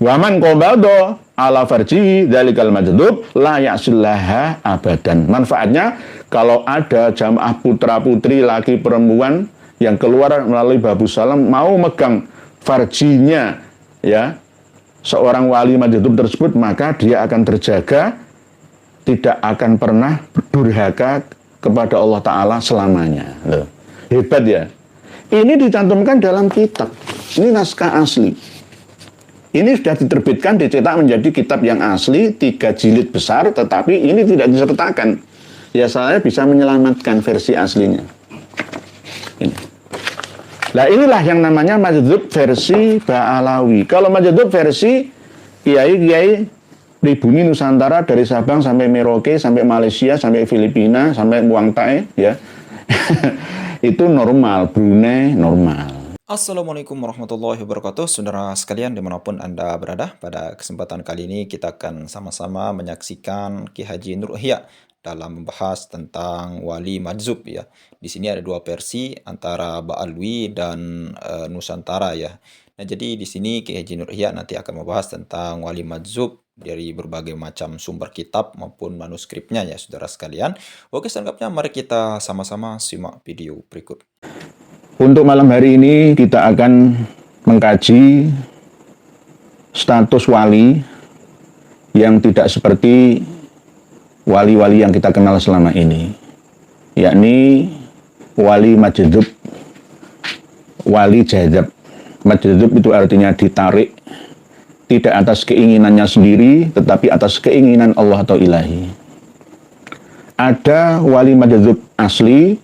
Waman qobado ala farji dzalikal majdub la ya'sillaha abadan. Manfaatnya kalau ada jamaah putra-putri laki perempuan yang keluar melalui babu salam mau megang farjinya ya seorang wali majdub tersebut, maka dia akan terjaga, tidak akan pernah durhaka kepada Allah Ta'ala selamanya. Loh, hebat ya. Ini dicantumkan dalam kitab. Ini naskah asli. Ini sudah diterbitkan, dicetak menjadi kitab yang asli, 3 jilid besar, tetapi ini tidak disertakan. Ya saya bisa menyelamatkan versi aslinya. Ini. Nah inilah yang namanya majdub versi Ba'alawi. Kalau majdub versi kiai-kiai pribumi Nusantara dari Sabang sampai Merauke, sampai Malaysia, sampai Filipina, sampai Muang Thai, ya itu normal, Brunei normal. Assalamualaikum warahmatullahi wabarakatuh. Saudara sekalian dimanapun Anda berada, pada kesempatan kali ini kita akan sama-sama menyaksikan Ki Haji Nur Ihya dalam membahas tentang wali majzub ya. Di sini ada 2 versi antara Ba'alawi dan Nusantara ya. Nah, jadi di sini Ki Haji Nur Ihya nanti akan membahas tentang wali majzub dari berbagai macam sumber kitab maupun manuskripnya ya saudara sekalian. Oke, selengkapnya mari kita sama-sama simak video berikut. Untuk malam hari ini kita akan mengkaji status wali yang tidak seperti wali-wali yang kita kenal selama ini, yakni wali majdub, wali jadzab. Majdub itu artinya ditarik, tidak atas keinginannya sendiri, tetapi atas keinginan Allah atau ilahi. Ada wali majdub asli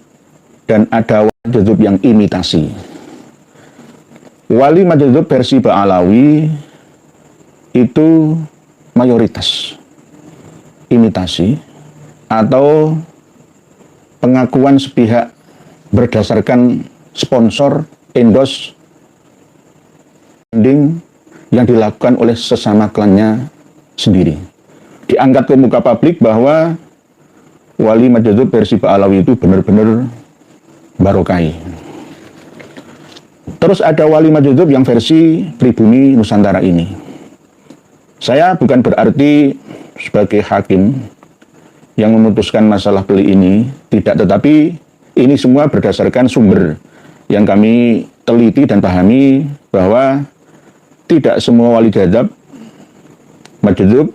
dan ada wali majdub yang imitasi. Wali majdub versi Ba'alawi itu mayoritas imitasi atau pengakuan sepihak berdasarkan sponsor, endorse, funding yang dilakukan oleh sesama klannya sendiri. Diangkat ke muka publik bahwa wali majdub versi Ba'alawi itu benar-benar barokai. Terus ada wali majdub yang versi pribumi Nusantara ini. Saya bukan berarti sebagai hakim yang memutuskan masalah beli ini, tidak, tetapi ini semua berdasarkan sumber yang kami teliti dan pahami bahwa tidak semua wali jadzab majdub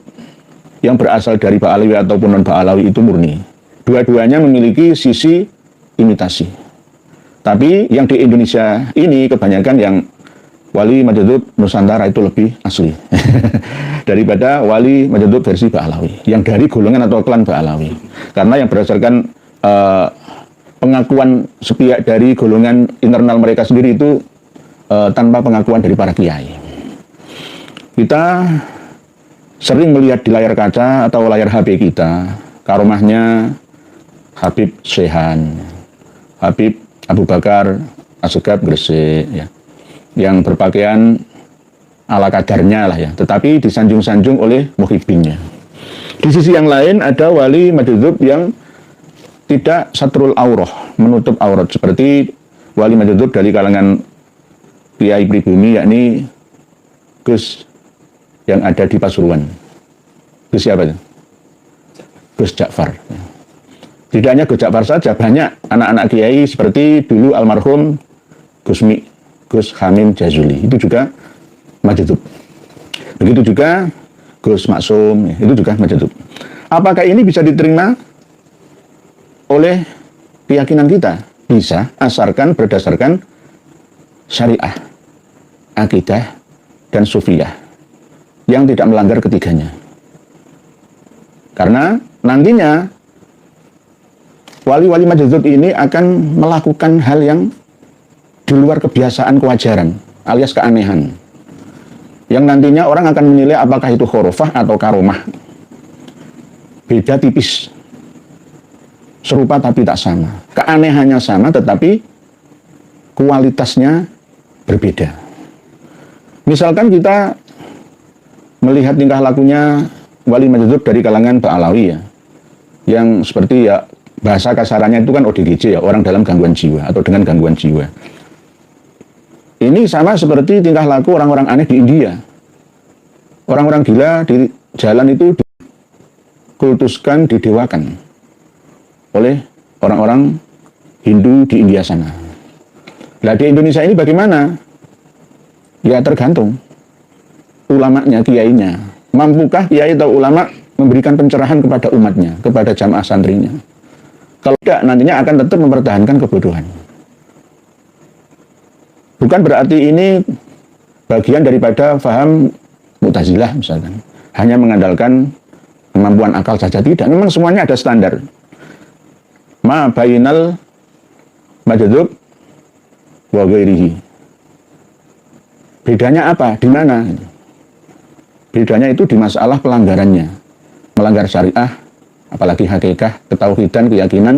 yang berasal dari Ba'alawi ataupun non-Ba'alawi itu murni. Dua-duanya memiliki sisi imitasi. Tapi yang di Indonesia ini kebanyakan yang wali majdub Nusantara itu lebih asli daripada wali majdub versi Ba'alawi yang dari golongan atau klan Ba'alawi. Karena yang berdasarkan pengakuan sepihak dari golongan internal mereka sendiri itu tanpa pengakuan dari para kiai. Kita sering melihat di layar kaca atau layar HP kita karomahnya Habib Sehan, Habib Abu Bakar Asegaf Gresik ya, yang berpakaian ala kadarnya lah ya, tetapi disanjung-sanjung oleh muhibbinnya. Di sisi yang lain ada wali majdub yang tidak satrul aurah, menutup aurat, seperti wali majdub dari kalangan kiai pribumi, yakni Gus yang ada di Pasuruan. Gus siapa itu? Gus Ja'far. Tidak hanya Gus Ja'far saja, banyak anak-anak kiai seperti dulu almarhum Gus Hamim Jazuli, itu juga majdub. Begitu juga Gus Maksum, itu juga majdub. Apakah ini bisa diterima oleh keyakinan kita? Bisa, asalkan berdasarkan syariah, akidah, dan sufiyah yang tidak melanggar ketiganya. Karena nantinya wali-wali majdub ini akan melakukan hal yang di luar kebiasaan kewajaran alias keanehan, yang nantinya orang akan menilai apakah itu khurafah atau karomah. Beda tipis, serupa tapi tak sama. Keanehannya sama tetapi kualitasnya berbeda. Misalkan kita melihat tingkah lakunya wali majdub dari kalangan Ba'alawi ya, yang seperti ya bahasa kasarannya itu kan ODGJ ya, orang dalam gangguan jiwa atau dengan gangguan jiwa. Ini sama seperti tingkah laku orang-orang aneh di India. Orang-orang gila di jalan itu dikultuskan, didewakan oleh orang-orang Hindu di India sana. Nah, di Indonesia ini bagaimana? Ya tergantung ulamanya, kiainya. Mampukah kiai atau ulama memberikan pencerahan kepada umatnya, kepada jamaah santrinya? Kalau tidak, nantinya akan tetap mempertahankan kebodohan. Bukan berarti ini bagian daripada faham Mu'tazilah misalkan. Hanya mengandalkan kemampuan akal saja, tidak. Memang semuanya ada standar. Ma bainal majdzub wa ghairihi. Bedanya apa? Di mana? Bedanya itu di masalah pelanggarannya. Melanggar syariah, apalagi hakikah, ketauhidan, keyakinan,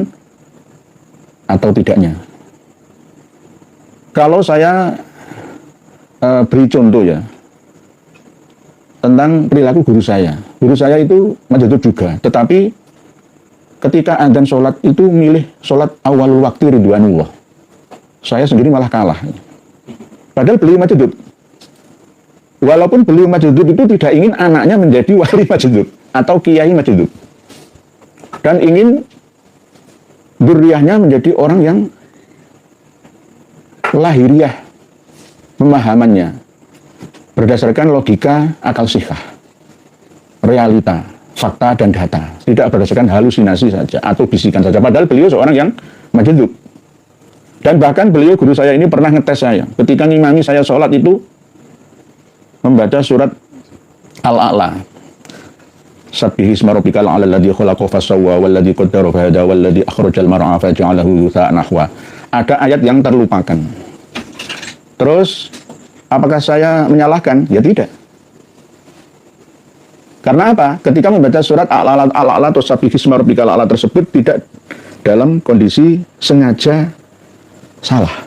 atau tidaknya. Kalau saya beri contoh ya, tentang perilaku guru saya. Guru saya itu majdzub juga, tetapi ketika adzan sholat itu milih sholat awal waktu ridwanullah. Saya sendiri malah kalah. Padahal beliau majdzub. Walaupun beliau majdzub itu tidak ingin anaknya menjadi wali majdzub atau kiai majdzub. Dan ingin dzurriyyahnya menjadi orang yang lahiriah pemahamannya berdasarkan logika akal sikah, realita, fakta dan data, tidak berdasarkan halusinasi saja atau bisikan saja. Padahal beliau seorang yang majdzub. Dan bahkan beliau, guru saya ini pernah ngetes saya ketika ngimami saya sholat itu membaca surat Al-A'la. Sabbihi isma rabbikal a'la alladzi khalaqa fasawwa walladzi qaddara fahada walladzi akhrajal mar'a faja'alahu ghutha'an nahwa. Ada ayat yang terlupakan. Terus apakah saya menyalahkan? Ya tidak. Karena apa? Ketika membaca surat Al-A'la atau Sabbihi isma rabbikal a'la tersebut tidak dalam kondisi sengaja salah.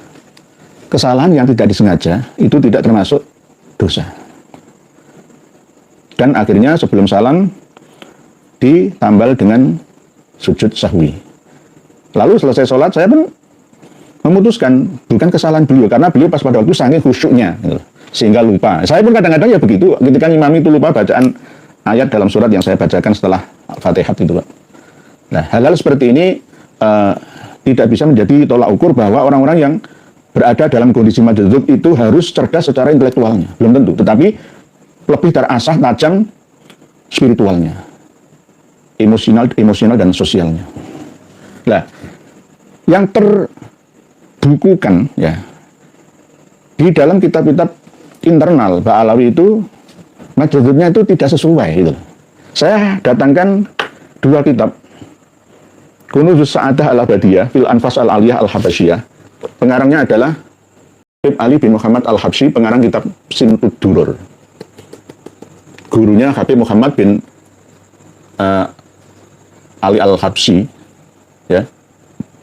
Kesalahan yang tidak disengaja itu tidak termasuk dosa. Dan akhirnya sebelum salam ditambal dengan sujud sahwi. Lalu selesai sholat saya pun memutuskan bukan kesalahan beliau, karena beliau pas pada waktu saking khusyuknya gitu, sehingga lupa. Saya pun kadang-kadang ya begitu, ketika imam itu lupa bacaan ayat dalam surat yang saya bacakan setelah Fatihah itu, Pak. Nah, hal-hal seperti ini tidak bisa menjadi tolak ukur bahwa orang-orang yang berada dalam kondisi majdzub itu harus cerdas secara intelektualnya. Belum tentu, tetapi lebih terasah tajam spiritualnya, emosional dan sosialnya. Nah, yang terbukukan ya di dalam kitab-kitab internal Ba'alawi itu majdzubnya itu tidak sesuai gitu. Saya datangkan dua kitab, Kunuz Sa'adah Al-Abadiyah fil Anfas Al-Aliyah Al-Habasyiyah. Pengarangnya adalah Habib Ali bin Muhammad Al-Habsyi, pengarang kitab Simtud Durur. Gurunya Habib Muhammad bin Ali Al-Habsyi, ya,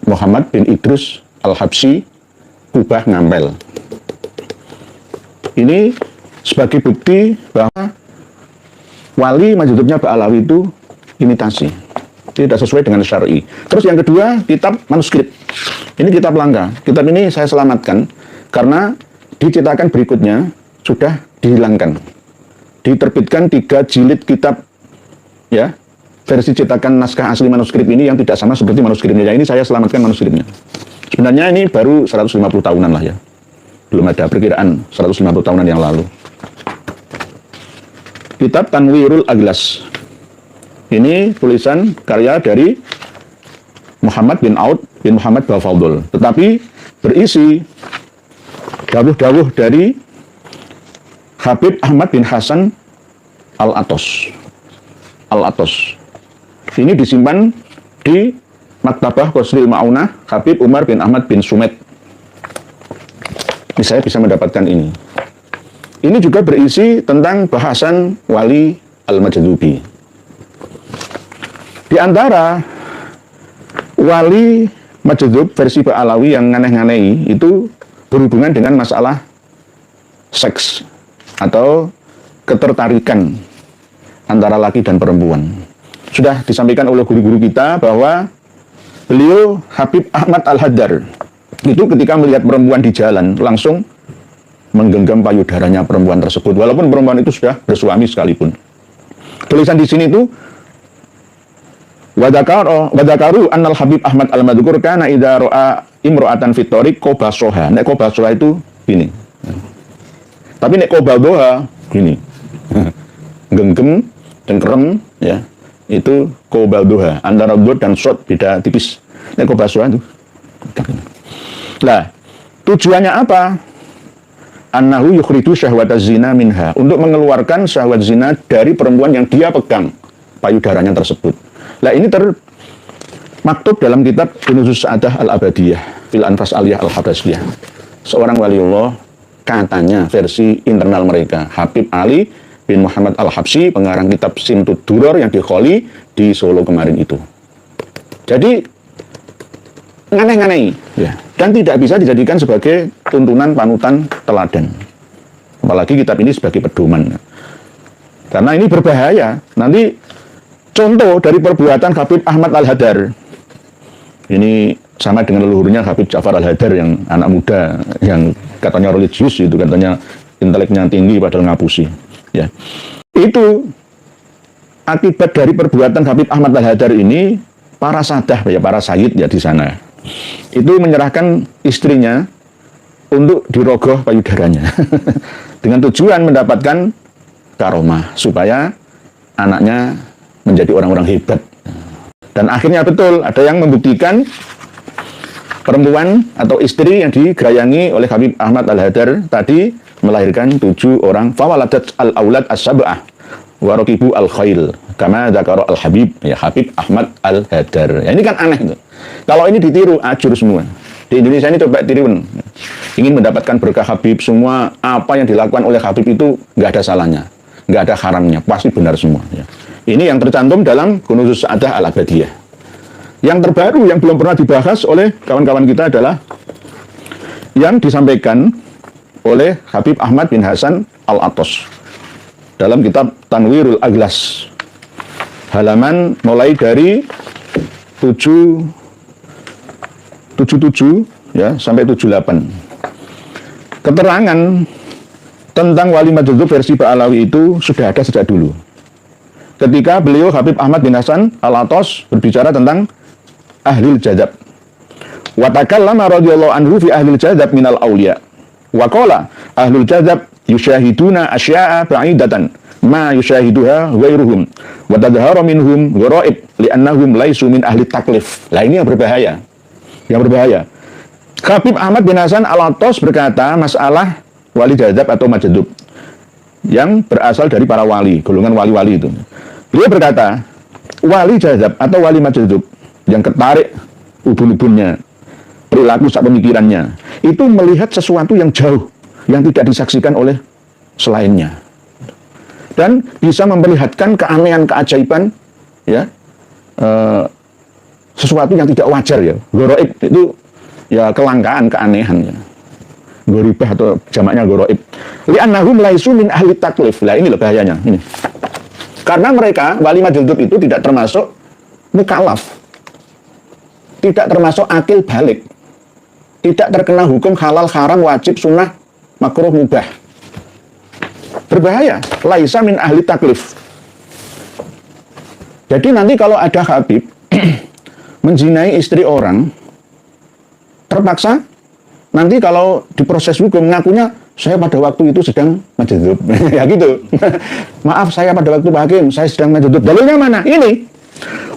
Muhammad bin Idrus Al-Habsyi, Kubah Ngampel. Ini sebagai bukti bahwa wali majdzubnya Ba'alawi itu imitasi, tidak sesuai dengan syar'i. Terus yang kedua, kitab manuskrip. Ini kitab langka. Kitab ini saya selamatkan karena dicetakan berikutnya sudah dihilangkan. Diterbitkan 3 jilid kitab, ya, versi cetakan naskah asli manuskrip ini yang tidak sama seperti manuskripnya. Ini saya selamatkan manuskripnya. Sebenarnya ini baru 150 tahunan lah ya. Belum ada, perkiraan 150 tahunan yang lalu. Kitab Tanwirul Aglas. Ini tulisan karya dari Muhammad bin Aud bin Muhammad Bafaldul. Tetapi berisi dawuh-dawuh dari Habib Ahmad bin Hasan Al-Atos. Ini disimpan di Maktabah Qasril Ma'unah Habib Umar bin Ahmad bin Sumed. Ini saya bisa mendapatkan ini. Ini juga berisi tentang bahasan wali al-Majdubi. Di antara wali Majdub versi Ba'alawi yang nganeh-nganehi itu berhubungan dengan masalah seks atau ketertarikan antara laki dan perempuan. Sudah disampaikan oleh guru-guru kita bahwa beliau Habib Ahmad Al-Haddar itu ketika melihat perempuan di jalan langsung menggenggam payudaranya perempuan tersebut, walaupun perempuan itu sudah bersuami sekalipun. Tulisan di sini itu wadakaru annal Habib Ahmad al-Madhkur kana idza ra'a imra'atan fit thariq qabasoha. Nek qabasoha itu gini. Tapi nek qabadoha gini. Genggam, cengkerem ya. Itu qabadoha. Antara dot dan shot beda tipis. Nek qabasoha itu. Lah, tujuannya apa? Annahu yukhriju syahwataz zina minha, untuk mengeluarkan syahwat zina dari perempuan yang dia pegang payudaranya tersebut. Nah, ini termaktub dalam kitab Kunuzus Sa'adah Al-Abadiyah fil Anfas Aliyah Al-Habasiyah. Seorang waliullah, katanya versi internal mereka, Habib Ali bin Muhammad Al-Habsyi, pengarang kitab Simtud Duror yang di Kholi di Solo kemarin itu. Jadi nganeh-nganeh ya, dan tidak bisa dijadikan sebagai tuntunan, panutan, teladan. Apalagi kitab ini sebagai pedoman. Karena ini berbahaya. Nanti contoh dari perbuatan Habib Ahmad Al-Hadar. Ini sama dengan leluhurnya Habib Ja'far Al-Hadar yang anak muda, yang katanya religius itu, katanya inteleknya tinggi padahal ngapusi. Ya. Itu akibat dari perbuatan Habib Ahmad Al-Hadar ini, para sadah ya, para sayyid ya di sana, itu menyerahkan istrinya untuk dirogoh payudaranya dengan tujuan mendapatkan karomah supaya anaknya menjadi orang-orang hebat. Dan akhirnya betul ada yang membuktikan perempuan atau istri yang digerayangi oleh Habib Ahmad Al-Hadar tadi melahirkan 7 orang, fawaladat al-aulad as-sab'ah wa raqibu al-khail kama dzakara al-Habib ya, Habib Ahmad Al-Hadar. Ya, ini kan aneh itu. Kalau ini ditiru, ajur semua. Di Indonesia ini coba tiruin. Ingin mendapatkan berkah Habib, semua apa yang dilakukan oleh Habib itu nggak ada salahnya, nggak ada haramnya, pasti benar semua. Ya. Ini yang tercantum dalam Kunuzus Sa'adah Al-Abadiyah. Yang terbaru yang belum pernah dibahas oleh kawan-kawan kita adalah yang disampaikan oleh Habib Ahmad bin Hasan Al-Atos dalam kitab Tanwirul Aglas, halaman mulai dari 77 ya sampai 78. Keterangan tentang wali majdzub versi Ba'alawi itu sudah ada sejak dulu. Ketika beliau Habib Ahmad bin Hasan Al-Atos berbicara tentang ahlul jadzab. Wa takallama radhiyallahu anhu fi ahlul jadzab minal auliya. Wa qala ahlul jadzab yusyahiduna asya'a ba'idatan ma yusyahiduha ghairuhum wa tadhharu minhum gharaib li'annahum laisu min ahli taklif. Lah ini yang berbahaya. Yang berbahaya. Habib Ahmad bin Hasan Al-Atos berkata masalah wali jadzab atau majdzub yang berasal dari para wali, golongan wali-wali itu. Beliau berkata, wali jadzab atau wali majdzub yang ketarik ubun-ubunnya, perilaku sak pemikirannya, itu melihat sesuatu yang jauh, yang tidak disaksikan oleh selainnya. Dan bisa memperlihatkan keanehan, keajaiban, ya, sesuatu yang tidak wajar ya. Goroib itu ya kelangkaan, keanehan ya. Goribah atau jamaknya goroib. Li'annahum laisu min ahli taklif. Lah ini loh bahayanya. Ini. Karena mereka, wali majdzub itu tidak termasuk mukallaf. Tidak termasuk akil balik. Tidak terkena hukum halal, haram, wajib, sunnah, makruh, mubah. Berbahaya. Laisa min ahli taklif. Jadi nanti kalau ada Habib menzinai istri orang, terpaksa nanti kalau diproses hukum ngakunya saya pada waktu itu sedang majdzub. Ya gitu. Maaf, saya pada waktu Pak Hakim saya sedang majdzub. Dalilnya mana? Ini.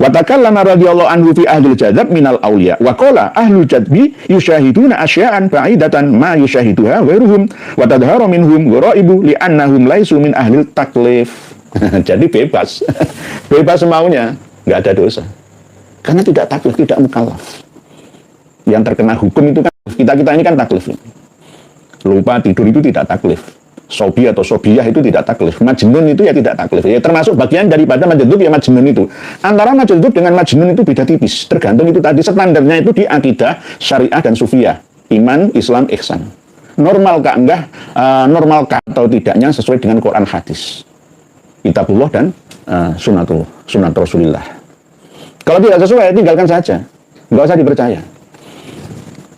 Wa takallama radhiyallahu anhu fi ahlil jadzab minal auliya wa qala ahlul jadbi yusyahiduna asya'an ba'idatan ma yusyahiduha ghairuhum wa tadhharu minhum ghuraibu li'annahum laisu min ahlil taklif. Jadi bebas. Bebas semaunya, enggak ada dosa. Karena tidak taklif, tidak mukallaf. Yang terkena hukum itu kan kita ini kan taklif. Lupa tidur itu tidak taklif. Sobi atau sobiyah itu tidak taklif. Majnun itu ya tidak taklif. Ya termasuk bagian daripada majnun ya majnun itu. Antara majnun dengan majnun itu beda tipis. Tergantung itu tadi standarnya itu di akidah, syariah dan sufiyah. Iman, Islam, ihsan. Normalkah enggak? Normalkah atau tidaknya sesuai dengan Quran hadis. Kitabullah dan sunatullah, sunat Rasulillah. Kalau tidak sesuai tinggalkan saja. Enggak usah dipercaya.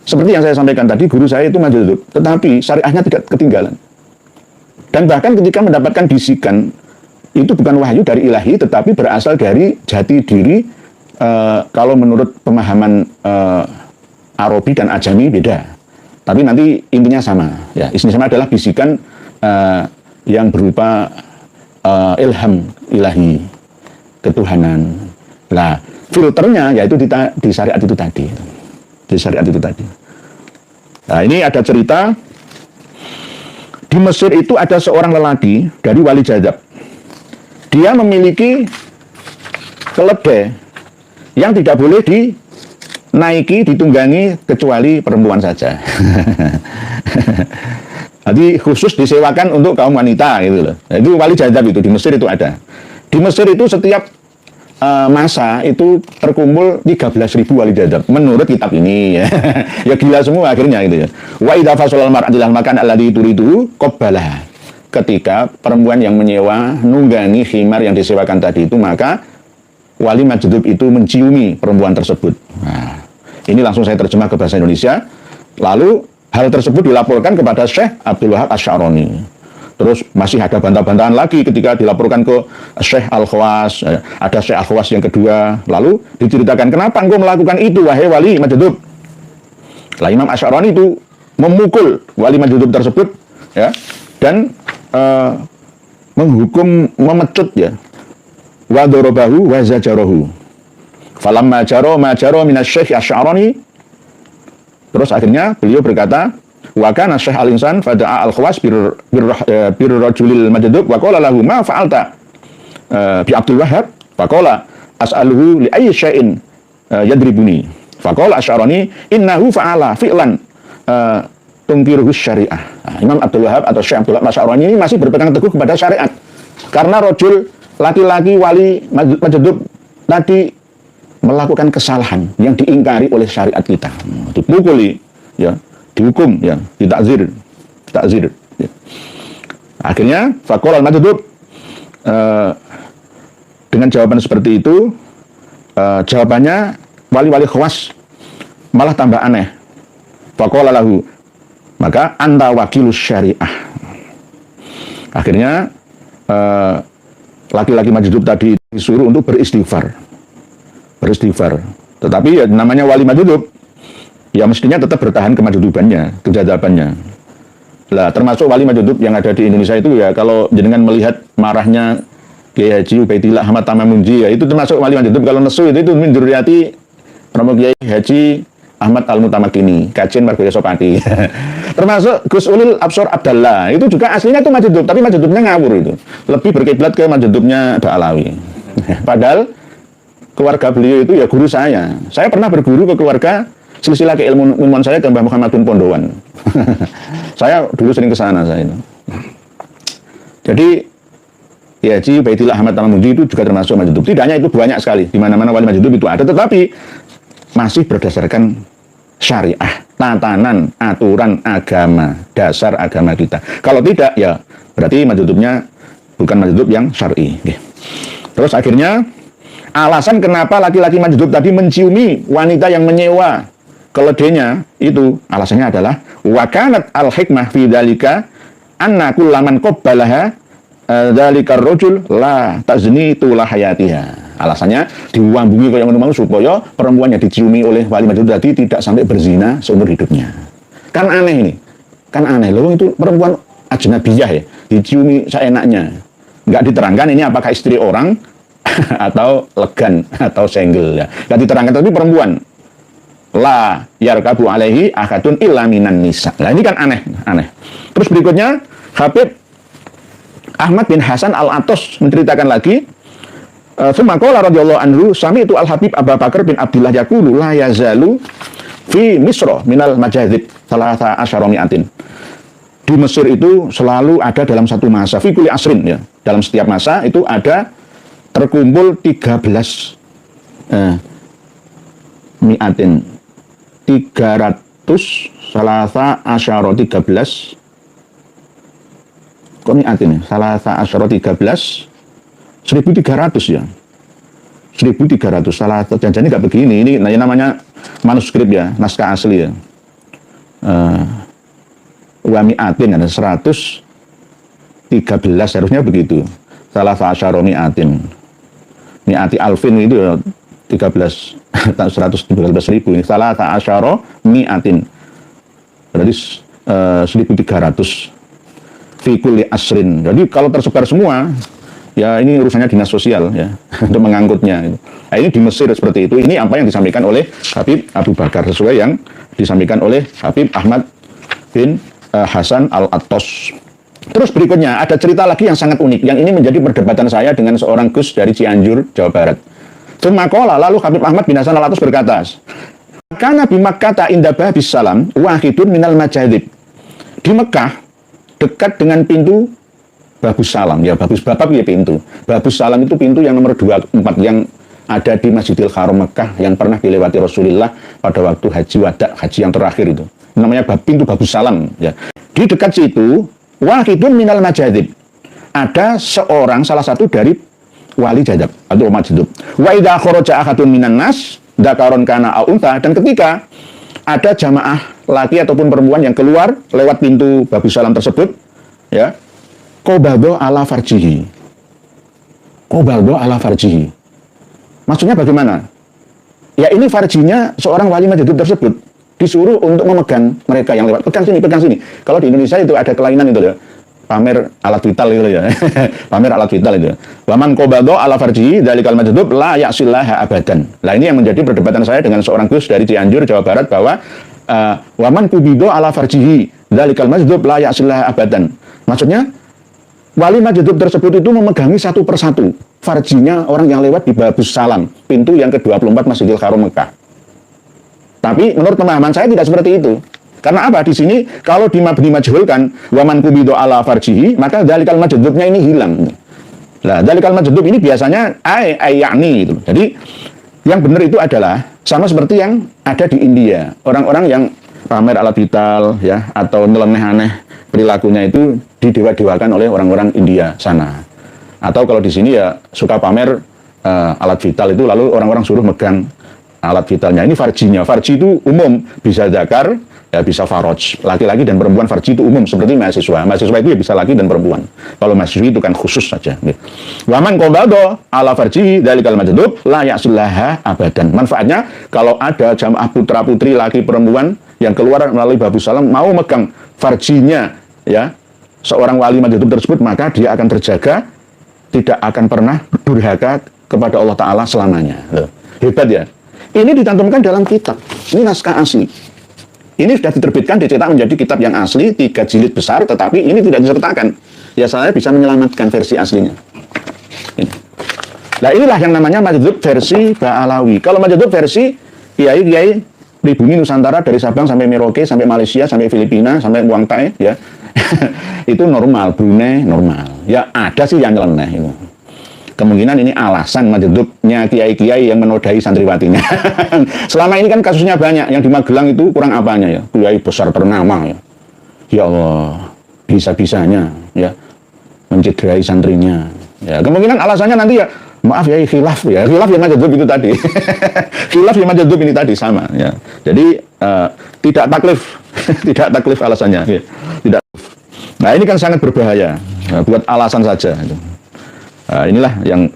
seperti yang saya sampaikan tadi, guru saya itu majdzub, tetapi syariahnya tidak ketinggalan. Dan bahkan ketika mendapatkan bisikan, itu bukan wahyu dari ilahi, tetapi berasal dari jati diri. Kalau menurut pemahaman Arabi dan Ajami beda, tapi nanti intinya sama. Ya, intinya sama adalah bisikan yang berupa ilham ilahi, ketuhanan. Nah, filternya yaitu di syariat itu tadi. Di syariat itu tadi. Nah, ini ada cerita di Mesir itu ada seorang lelaki dari wali jadab. Dia memiliki keledai yang tidak boleh dinaiki, ditunggangi kecuali perempuan saja. Jadi khusus disewakan untuk kaum wanita gitu loh. Nah, itu wali jadab itu di Mesir itu ada. Di Mesir itu setiap masa itu terkumpul 13.000 wali jadab menurut kitab ini ya. Ya gila semua akhirnya gitu ya. Wa idza fasalal mar'atil makan alladhi turidu qabbalah. Ketika perempuan yang menyewa nunggangi khimar yang disewakan tadi itu, maka wali majdzub itu menciumi perempuan tersebut. Nah, ini langsung saya terjemah ke bahasa Indonesia. Lalu hal tersebut dilaporkan kepada Syekh Abdul Wahab Asy-Sya'rani. Terus masih ada bantah-bantahan lagi ketika dilaporkan ke Syekh Al-Khawas. Ada Syekh Al-Khawas yang kedua. Lalu diceritakan, kenapa engkau melakukan itu wahai wali majdzub? Lah Imam Asy-Sya'rani itu memukul wali majdzub tersebut ya, dan menghukum, memecut ya, wa darabahu wa zajarahu. Falamma jaro ma jaro minasy-Syekh Asy-Sya'rani. Terus akhirnya beliau berkata, wa kana Syekh al-Insan fada'a al-Khawas bir rajulil majdzub wa qala lahu ma fa'alta bi Abdul Wahhab faqala as'aluhu li ayyi syai'in yadribuni faqala Asy-Sya'rani innahu fa'ala fi'lan tungkiruhu syariah. Nah, Imam Abdul Wahab atau Syekh Abdul Wahab Asy-Sya'rani ini masih berpegang teguh kepada syariat. Karena rajul laki-laki wali majdzub tadi melakukan kesalahan yang diingkari oleh syariat kita. Dipukuli, ya, dihukum, ya, ditakzir, ya. Akhirnya faqala al-majdzub dengan jawaban seperti itu, jawabannya wali-wali Khawas malah tambah aneh. Faqala lahu, maka anta wakilus syariah. Akhirnya laki-laki majdzub tadi disuruh untuk beristighfar. Tetapi ya, namanya wali majdzub, ya mestinya tetap bertahan kemajdubannya, kejadabannya. Lah termasuk wali majdzub yang ada di Indonesia itu ya, kalau jenengan melihat marahnya Kiai Haji Ubaidillah Ahmad Tamamunji, ya itu termasuk wali majdzub. Kalau nesu itu min dzurriyyati Romo Kiai Haji Ahmad Al-Mutamakini, Kajen Margoyo Sopati. Termasuk Gus Ulil Absor Abdallah, itu juga aslinya itu majdzub, tapi majdzubnya ngawur itu. Lebih berkiblat ke majdzubnya Ba'alawi. Padahal keluarga beliau itu ya guru saya. Saya pernah berguru ke keluarga silsilah keilmuan saya ke Mbah Muhammadun Pondowan. Saya dulu sering ke sana saya itu. Jadi ya Haji Ubaidillah Ahmad Tamamunji itu juga termasuk majdzub. Tidak hanya itu, banyak sekali. Di mana-mana wali majdzub itu ada, tetapi masih berdasarkan syariah, tatanan, aturan agama, dasar agama kita. Kalau tidak, ya berarti majdzubnya bukan majdzub yang syar'i. Terus akhirnya alasan kenapa laki-laki majdzub tadi menciumi wanita yang menyewa keledainya itu, alasannya adalah wa kanat al-hikmah fi dzalika anna kullaman qabbalaha dzalikar rajul la tazni tula hayatiha. Alasannya diwambungi kayak ngono supaya perempuan yang diciumi oleh wali majdzub tadi tidak sampai berzina seumur hidupnya. Kan aneh ini. Kan aneh loh, itu perempuan ajnabiyah ya, diciumi seenaknya. Enggak diterangkan ini apakah istri orang atau legan atau single ya. Enggak diterangkan, tapi perempuan. La yarkabu alaihi ahadun illa minan nisa. Nah, ini kan aneh. Terus berikutnya Habib Ahmad bin Hasan Al-Atos menceritakan lagi, summa qala radhiyallahu anhu sami'tu Al-Habib Abu Bakar bin Abdullah yaqulu la yazalu fi Misra minal majadzib salasa asyara mi'atin. Di Mesir itu selalu ada dalam satu masa, fi kulli asrin ya. Dalam setiap masa itu ada terkumpul 13 mi'atin, 300 salasa asyara 13. Kok mi'atin ya? Salasa asyara 13 1.300 ya. 1.300 salah, jangan nggak begini. Ini namanya manuskrip ya, naskah asli ya. wa mi'atin, ada 113 harusnya begitu. Salah asyara mi'atin. Mi'ati alfin itu 13 113.000 ini. Salah asyara mi'atin. Berarti 1.300 fi kulli asrin. Jadi kalau tersebar semua, ya ini urusannya dinas sosial ya untuk mengangkutnya. Nah, ini di Mesir seperti itu. Ini apa yang disampaikan oleh Habib Abu Bakar sesuai yang disampaikan oleh Habib Ahmad bin Hasan Al-Attos. Terus berikutnya ada cerita lagi yang sangat unik. Yang ini menjadi perdebatan saya dengan seorang Gus dari Cianjur, Jawa Barat. Semakola lalu Habib Ahmad bin Hasan Al-Attos berkata, karena di Makkah inda babis salam wahidun minal majadib. Di Mekah dekat dengan pintu Babus Salam, ya Babus Babab ya pintu. Babus Salam itu pintu yang nomor 24 yang ada di Masjidil Haram Mekah yang pernah dilewati Rasulullah pada waktu haji wada, haji yang terakhir itu. Namanya pintu Babus Salam ya. Di dekat situ wahidun minal majadib. Ada seorang salah satu dari wali jadab atau majadub. Wa idza kharaja ahadun minan nas dzakaron kana au unta, dan ketika ada jamaah laki ataupun perempuan yang keluar lewat pintu Babus Salam tersebut, ya, qobado ala farjihi. Qobado ala farjihi. Maksudnya bagaimana? Ya ini farjinya seorang wali majadub tersebut disuruh untuk memegang mereka yang lewat. Pegang sini, pegang sini. Kalau di Indonesia itu ada kelainan itu ya. Pamer alat vital itu ya. Pamer alat vital itu. Waman qobado ala farjihi dzalikal majadub la ya'sillaha abadan. Nah, ini yang menjadi perdebatan saya dengan seorang Gus dari Cianjur, Jawa Barat bahwa waman kubido ala farjihi dzalikal majadub la ya'sillaha abadan. Maksudnya wali majadub tersebut itu memegangi satu persatu farjinya orang yang lewat di Babus Salam, pintu yang ke-24 Masjidil Haram Mekah. Tapi menurut pemahaman saya tidak seperti itu. Karena apa? Di sini kalau dimajhulkan waman kubido ala farjihi, maka dzalikal majadubnya ini hilang. Nah, dzalikal majadub ini biasanya ayakni gitu. Jadi yang benar itu adalah sama seperti yang ada di India. Orang-orang yang pamer alat vital ya atau nyeleneh aneh perilakunya itu didewa-dewakan oleh orang-orang India sana. Atau kalau di sini ya suka pamer alat vital itu lalu orang-orang suruh megang alat vitalnya. Ini farjinya. Farji itu umum, bisa zakar, ya bisa faroj. Laki-laki dan perempuan farji itu umum seperti mahasiswa. Mahasiswa itu ya bisa laki dan perempuan. Kalau mahasiswi itu kan khusus saja. Waman qobado ala farji dzalikal majadub la ya'sillaha abadan. Manfaatnya kalau ada jamaah putra-putri laki perempuan yang keluar melalui Babus Salam mau megang farjinya ya seorang wali majadub tersebut, maka dia akan terjaga, tidak akan pernah durhaka kepada Allah Ta'ala selamanya. Hebat ya. Ini dicantumkan dalam kitab. Ini naskah asli. Ini sudah diterbitkan, dicetak menjadi kitab yang asli, 3 jilid besar, tetapi ini tidak disertakan. Ya saya bisa menyelamatkan versi aslinya. Ini. Nah inilah yang namanya majadub versi Ba'alawi. Kalau majadub versi kiai-kiai pribumi Nusantara dari Sabang sampai Merauke, sampai Malaysia, sampai Filipina, sampai Muang Thai, ya itu normal, Brunei normal. Ya ada sih yang nyeleneh itu. Kemungkinan ini alasan majadubnya kiai-kiai yang menodai santriwatinya. Selama ini kan kasusnya banyak. Yang di Magelang itu kurang apanya ya. Kiai besar ternama ya. Ya Allah, bisa-bisanya ya mencederai santrinya. Ya, kemungkinan alasannya nanti ya, maaf ya, khilaf ya. Khilaf yang majadub itu tadi. Khilaf yang majadub ini tadi sama ya. Jadi tidak taklif. Tidak taklif alasannya. Ya. Tidak. Nah, ini kan sangat berbahaya. Nah, buat alasan saja itu. Inilah yang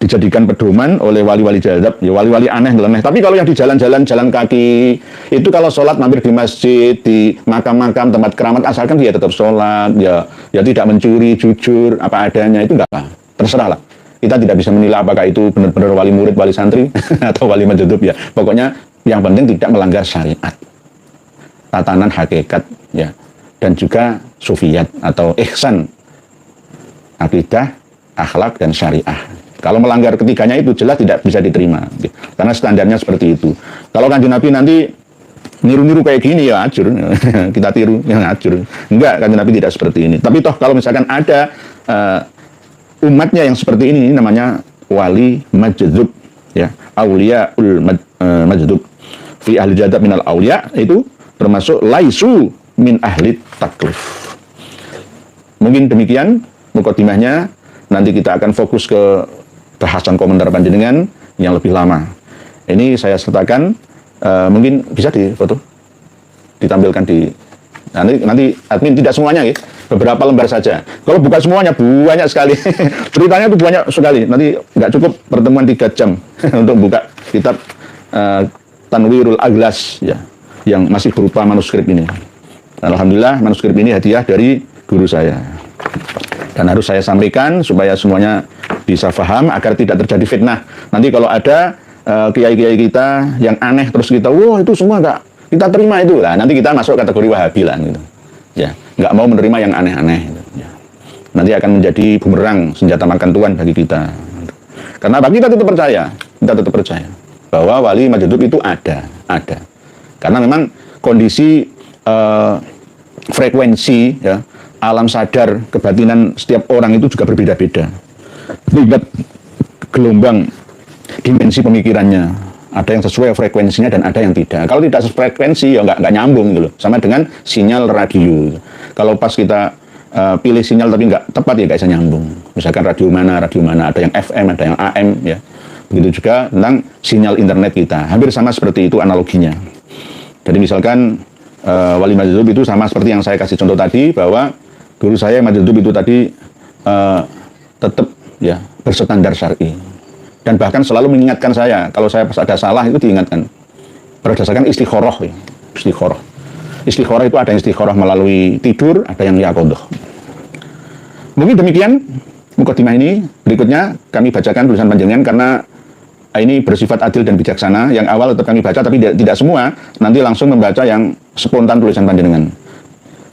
dijadikan pedoman oleh wali-wali jadab, ya wali-wali aneh nyeleneh. Tapi kalau yang di jalan-jalan, jalan kaki, itu kalau sholat mampir di masjid, di makam-makam, tempat keramat, asalkan dia tetap sholat, ya tidak mencuri, jujur, apa adanya, itu enggak apa. Terserah lah. Kita tidak bisa menilai apakah itu benar-benar wali murid, wali santri, atau wali majadub ya. Pokoknya yang penting tidak melanggar syariat, tatanan hakikat, ya, dan juga sufiyat atau ihsan, akidah, akhlak dan syariah. Kalau melanggar ketiganya itu jelas tidak bisa diterima, karena standarnya seperti itu. Kalau Kanjeng Nabi nanti niru-niru kayak gini ya ajur, kita tiru yang ajur. Enggak, Kanjeng Nabi tidak seperti ini. Tapi toh kalau misalkan ada umatnya yang seperti ini namanya wali majdzub, ya, auliaul majdzub. Fi ahli jadab minal aulia itu termasuk laisu min ahli taklif. Mungkin demikian mukadimahnya. Nanti kita akan fokus ke bahasan komentar panjenengan yang lebih lama. Ini saya sertakan, mungkin bisa difoto. ditampilkan di nanti admin, tidak semuanya ya, beberapa lembar saja. Kalau bukan semuanya, banyak sekali. Beritanya itu banyak sekali. Nanti nggak cukup pertemuan 3 jam untuk buka kitab Tanwirul Aglas ya, yang masih berupa manuskrip ini. Alhamdulillah manuskrip ini hadiah dari guru saya. Dan harus saya sampaikan supaya semuanya bisa paham agar tidak terjadi fitnah. Nanti kalau ada kiai-kiai kita yang aneh terus kita, wah itu semua nggak kita terima itu lah. Nanti kita masuk kategori Wahabi lah gitu. Ya, nggak mau menerima yang aneh-aneh. Gitu. Ya. Nanti akan menjadi bumerang, senjata makan tuan bagi kita. Karena bagi kita tetap percaya bahwa wali majdzub itu ada. Karena memang kondisi frekuensi ya, alam sadar kebatinan setiap orang itu juga berbeda-beda. Lihat gelombang dimensi pemikirannya. Ada yang sesuai frekuensinya dan ada yang tidak. Kalau tidak sefrekuensi ya nggak nyambung gitu loh. Sama dengan sinyal radio. Kalau pas kita pilih sinyal tapi nggak tepat ya nggak bisa nyambung. Misalkan radio mana, ada yang FM, ada yang AM ya. Begitu juga tentang sinyal internet kita. Hampir sama seperti itu analoginya. Jadi misalkan wali majdzub itu sama seperti yang saya kasih contoh tadi, bahwa guru saya majdzub itu tadi tetap ya berstandar syar'i. Dan bahkan selalu mengingatkan saya, kalau saya pas ada salah itu diingatkan. Berdasarkan istikharah. Ya. Istikharah itu ada yang istikharah melalui tidur, ada yang yaqadhah. Mungkin demikian mukadimah ini. Berikutnya kami bacakan tulisan panjenengan karena ini bersifat adil dan bijaksana. Yang awal tetap kami baca, tapi tidak semua. Nanti langsung membaca yang spontan tulisan panjenengan.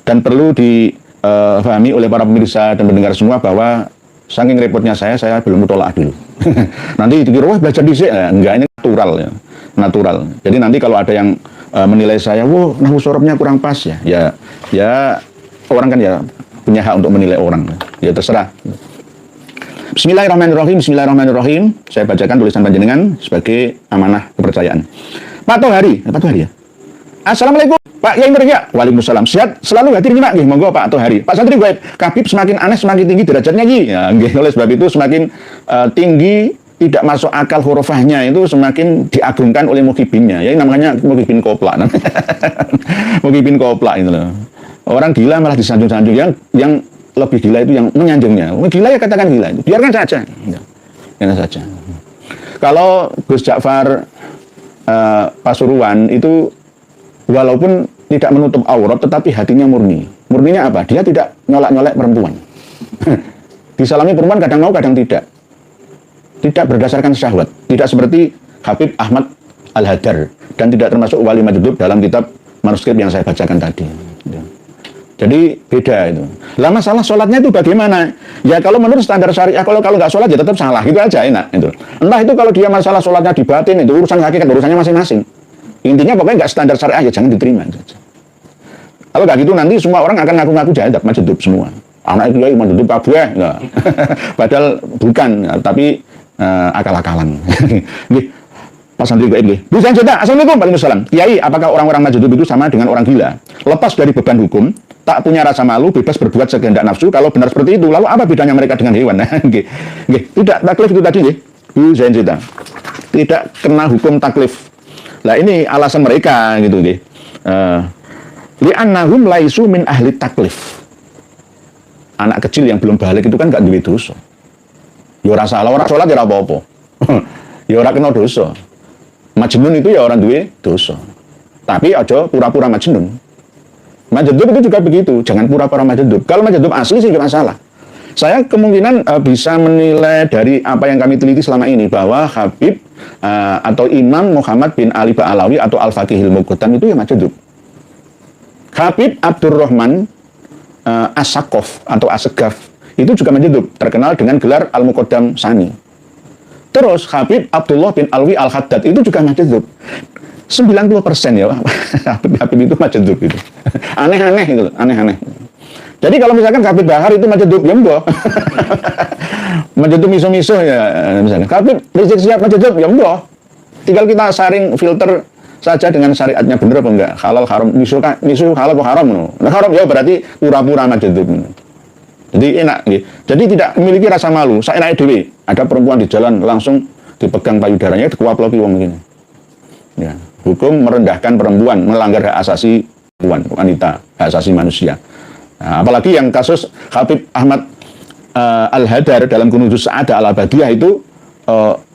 Dan perlu dipahami oleh para pemirsa dan pendengar semua bahwa saking repotnya saya belum mutola'ah dulu. Nanti dikira, wah belajar dhisik. Enggak, ini natural ya. Natural. Jadi nanti kalau ada yang menilai saya, wah nahwu sorobnya kurang pas ya. Ya orang kan ya punya hak untuk menilai orang. Ya terserah. Bismillahirrahmanirrahim. Saya bacakan tulisan panjenengan sebagai amanah kepercayaan. Pak Tohari ya. Assalamualaikum Pak Yai Nurhya. Waalaikumsalam. Sehat selalu hadir nyimak nggih. Monggo Pak Tohari. Pak Santri Gaib, Kabib semakin aneh semakin tinggi derajatnya nggih. Ya nggih, oleh sebab itu semakin tinggi tidak masuk akal hurufahnya itu semakin diagungkan oleh mukhibinnya. Ya namanya mukhibin kopla. Mukhibin kopla itu loh. Orang gila malah disanjung-sanjung, yang lebih gila itu yang menyanjungnya. Gila ya katakan gila itu. Biarkan saja. Ya, biarkan saja. Kalau Gus Ja'far Pasuruan itu walaupun tidak menutup aurat tetapi hatinya murni. Murninya apa? Dia tidak nyolak-nyolek perempuan. Disalami perempuan kadang mau kadang tidak. Tidak berdasarkan syahwat. Tidak seperti Habib Ahmad Al-Hadar dan tidak termasuk wali majdzub dalam kitab manuskrip yang saya bacakan tadi. Jadi beda itu. Lah masalah sholatnya itu bagaimana? Ya kalau menurut standar syariah, kalau nggak sholat ya tetap salah, gitu aja enak. Itu. Entah itu kalau dia masalah sholatnya di batin, itu urusan hakikat, urusannya masing-masing. Intinya pokoknya nggak standar syariah ya jangan diterima. Kalau nggak gitu nanti semua orang akan ngaku-ngaku jahat majdzub semua. Anak itu ya majdzub kabeh, nah. Padahal bukan, tapi akal-akalan. Pak Santri Gaib nggih. Bu Sanjata, Assalamualaikum Waalaikumsalam. Kiai, apakah orang-orang majdzub itu sama dengan orang gila? Lepas dari beban hukum, tak punya rasa malu, bebas berbuat sekehendak nafsu. Kalau benar seperti itu, lalu apa bedanya mereka dengan hewan? Nggih. Tidak taklif itu tadi nggih. Bu Sanjata. Tidak kena hukum taklif. Lah ini alasan mereka gitu nggih. Li'annahum laisu min ahli taklif. Anak kecil yang belum balik itu kan enggak duwe dosa. Ya ora salah, ora salat ya ora apa-apa. Ya ora kena dosa. Majnun itu ya orang duwe dosa. Tapi aja pura-pura majnun. Majdzub itu juga begitu, jangan pura-pura majdzub. Kalau majdzub asli sih nggak masalah. Saya kemungkinan bisa menilai dari apa yang kami teliti selama ini bahwa Habib atau Imam Muhammad bin Ali Ba'alawi atau Al-Faqihil Muqaddam itu ya majdzub. Habib Abdurrahman As-Saqaf atau As-Segaf itu juga majdzub, terkenal dengan gelar Al-Muqaddam Sani. Terus Habib Abdullah bin Alwi Al-Haddad itu juga majdzub. 90% ya Habib itu majdzub itu. Aneh-aneh itu, aneh-aneh. Jadi kalau misalkan Habib Bahar itu majdzub, ya mbah. Majdzub miso-miso ya misalkan. Habib Rizik Syihab majdzub, ya mbah. Tinggal kita saring filter saja dengan syariatnya benar apa enggak. Halal haram, miso halal apa haram. Nah haram ya berarti pura-pura majdzub. Jadi enak, gitu. Jadi tidak memiliki rasa malu. Saya naik dewe, ada perempuan di jalan langsung dipegang payudaranya, dikuaploki wong begini. Ya, hukum merendahkan perempuan, melanggar hak asasi wanita, hak asasi manusia. Nah, apalagi yang kasus Habib Ahmad Al-Hadar dalam Kunuzus Sa'adah Al-Abadiyah itu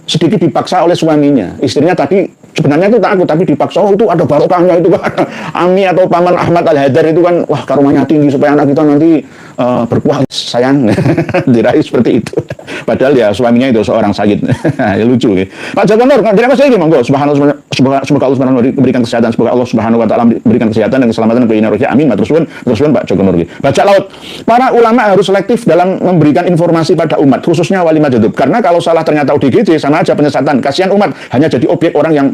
sedikit dipaksa oleh suaminya. Istrinya tadi sebenarnya itu takut, tapi dipaksa. Oh, itu ada barokahnya itu kan. Ami atau paman Ahmad Al-Hadar itu kan, wah karomanya tinggi supaya anak kita nanti berkuah, sayang. Diraih seperti itu. Padahal ya suaminya itu seorang sayyid. Ya, lucu ya. Pak Joko Nur, tidak masih lagi monggo. Semoga Allah Subhanahu wa taala memberikan kesehatan, semoga Allah Subhanahu wa taala memberikan kesehatan dan keselamatan bagi Indonesia. Amin. Terus Pak Joko Nur. Baca laut. Para ulama harus selektif dalam memberikan informasi pada umat, khususnya wali majdzub. Karena kalau salah ternyata ODGJ sama aja penyesatan. Kasihan umat hanya jadi objek orang yang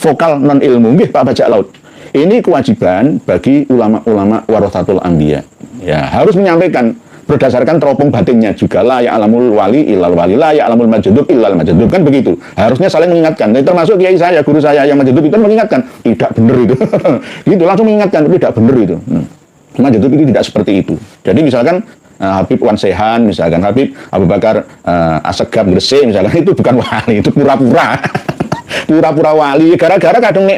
vokal non ilmu. Nggih Pak Bajak Laut. Ini kewajiban bagi ulama-ulama warathatul anbiya. Ya, harus menyampaikan berdasarkan teropong batinnya juga, la ya'lamul wali illal wali, la ya'lamul majdzub illal majdzub, kan begitu. Harusnya saling mengingatkan. Dan termasuk kiai saya, guru saya yang majdzub itu mengingatkan, tidak benar itu. Gitu langsung mengingatkan, tidak benar itu. Majdzub itu tidak seperti itu. Jadi misalkan Habib Wan Sehan, misalkan Habib Abu Bakar Assegaf Gresik, misalkan itu bukan wali, itu pura-pura. Pura-pura wali, gara-gara kadang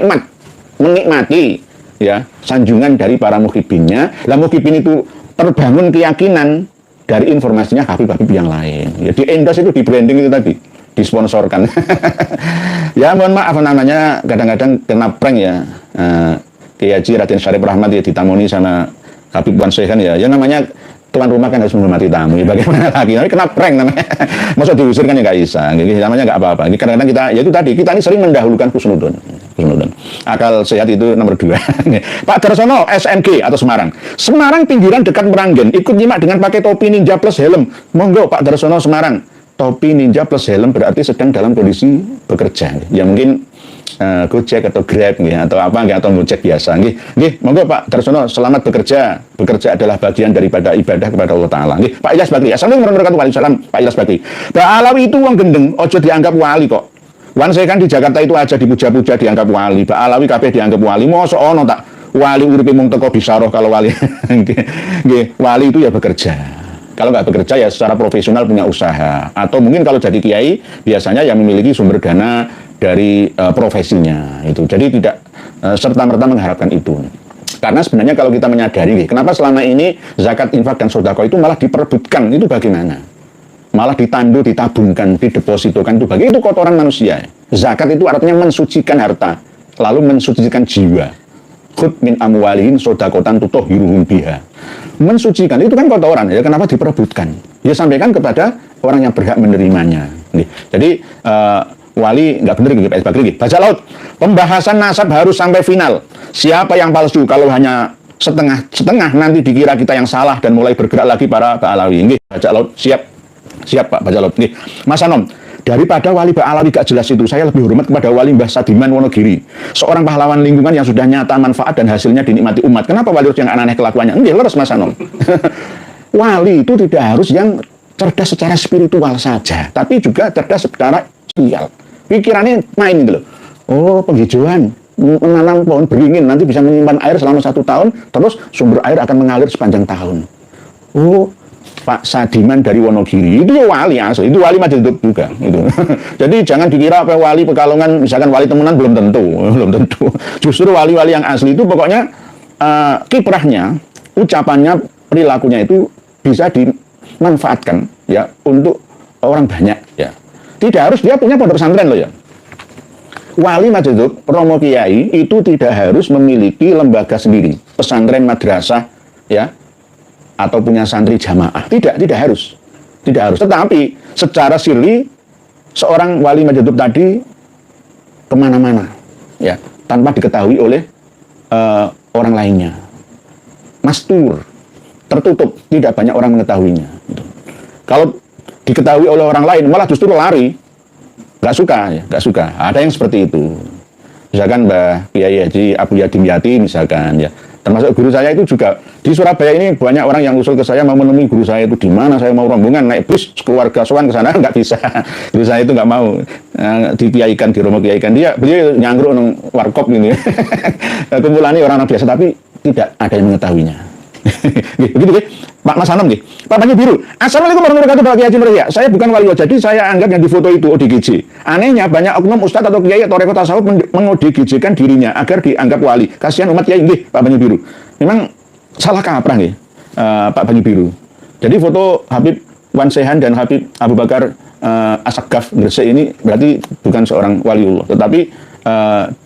menikmati ya sanjungan dari para muhibinnya. Lah muhibin itu terbangun keyakinan dari informasinya Habib-Habib yang lain. Ya, di endorse itu, di branding itu tadi, disponsorkan. Ya mohon maaf namanya kadang-kadang kena prank ya. Kiai Haji Raden Syarif Rahmat ya ditamoni sama Habib Wan Sehan ya. Ya namanya tuan rumah kan harus menghormati tamu. Ya, bagaimana lagi? Tapi kena prank namanya. Masa diusir kan ya nggak bisa. Gitu, namanya nggak apa-apa. Kadang-kadang kita, ya itu tadi, kita ini sering mendahulukan husnudon. Akal sehat itu nomor 2. Pak Darsono, SMG atau Semarang. Semarang pinggiran dekat Meranggen. Ikut nyimak dengan pakai topi ninja plus helm. Monggo Pak Darsono Semarang. Topi ninja plus helm berarti sedang dalam kondisi bekerja. Ya mungkin Gojek atau Grab atau apa atau Gojek biasa. Monggo Pak Darsono, selamat bekerja. Bekerja adalah bagian daripada ibadah kepada Allah Taala. Pak Ilyas Bakri. Assalamualaikum warahmatullahi wabarakatuh. Pak Ilyas Bakri. Mbak Alawi itu wong gendeng, ojo dianggap wali kok. Wan Sehan di Jakarta itu aja dipuja-puja dianggap wali. Mbak Alawi kabeh dianggap wali. Mosok ono tak wali uripe mung teko bisaroh kalau wali. Wali itu ya bekerja. Kalau nggak bekerja ya secara profesional punya usaha. Atau mungkin kalau jadi kiai biasanya yang memiliki sumber dana dari profesinya itu. Jadi tidak serta-merta mengharapkan itu. Karena sebenarnya kalau kita menyadari, kenapa selama ini zakat, infak, dan sedekah itu malah diperebutkan, itu bagaimana? Malah ditandu, ditabungkan, didepositokan, itu bagi itu kotoran manusia. Zakat itu artinya mensucikan harta, lalu mensucikan jiwa. Khud min amwalihim sodakotan tutahhiruhum biha. Mensucikan itu kan kotoran, ya kenapa diperebutkan? Ya sampaikan kepada orang yang berhak menerimanya. Jadi wali nggak benar gitu, Pak Bakri. Baca laut. Pembahasan nasab harus sampai final. Siapa yang palsu? Kalau hanya setengah nanti dikira kita yang salah dan mulai bergerak lagi para Pak Alawi. Nggih, baca laut. Siap Pak baca laut. Nggih. Mas Anom, daripada wali Pak Alawi gak jelas itu, saya lebih hormat kepada wali Mbah Sadiman Wonogiri, seorang pahlawan lingkungan yang sudah nyata manfaat dan hasilnya dinikmati umat. Kenapa wali harus yang aneh-aneh kelakuannya? Nggih, leres Mas Anom. Wali itu tidak harus yang cerdas secara spiritual saja, tapi juga cerdas secara sosial. Pikirannya main gitu loh. Oh, penghijauan, menanam pohon beringin nanti bisa menyimpan air selama 1 tahun, terus sumber air akan mengalir sepanjang tahun. Oh, Pak Sadiman dari Wonogiri itu ya wali asli, itu wali majdzub juga gitu. Jadi jangan dikira apa wali Pekalongan, misalkan wali temenan, belum tentu. Justru wali-wali yang asli itu pokoknya kiprahnya, ucapannya, perilakunya itu bisa dimanfaatkan ya untuk orang banyak ya. Tidak harus dia punya pondok pesantren loh ya. Wali majdzub, romo kiai itu tidak harus memiliki lembaga sendiri, pesantren, madrasah ya, atau punya santri jamaah. Tidak harus. Tetapi secara sirri seorang wali majdzub tadi kemana-mana ya, tanpa diketahui oleh orang lainnya. Mastur, tertutup, tidak banyak orang mengetahuinya. Kalau diketahui oleh orang lain malah justru lari, nggak suka. Ada yang seperti itu. Misalkan Mbah Kiai Haji Abu Yadim Yati misalkan ya. Termasuk guru saya itu juga di Surabaya ini banyak orang yang usul ke saya mau menemui guru saya itu di mana, saya mau rombongan naik bus keluarga sowan ke sana, nggak bisa. Guru saya itu nggak mau dikiaikan, di romo kiaikan, beliau nyangkruk nang warkop ini. Kumpulannya orang biasa tapi tidak ada yang mengetahuinya. Begitu nggih. Pak Mas Hanom nggih. Pak Banyu Biru. Assalamualaikum warahmatullahi wabarakatuh. Pak Kiai Haji Nur Yahya. Saya bukan wali, jadi saya anggap yang difoto itu ODGJ. Anehnya banyak oknum ustadz atau kiai atau rekor tasawuf mengodgj-kan dirinya agar dianggap wali. Kasihan umat kiai nggih, Pak Banyu Biru. Memang salah kaprah nggih, Pak Banyu Biru. Jadi foto Habib Wan Sehan dan Habib Abu Bakar Asagaf Gresik ini berarti bukan seorang waliullah, tetapi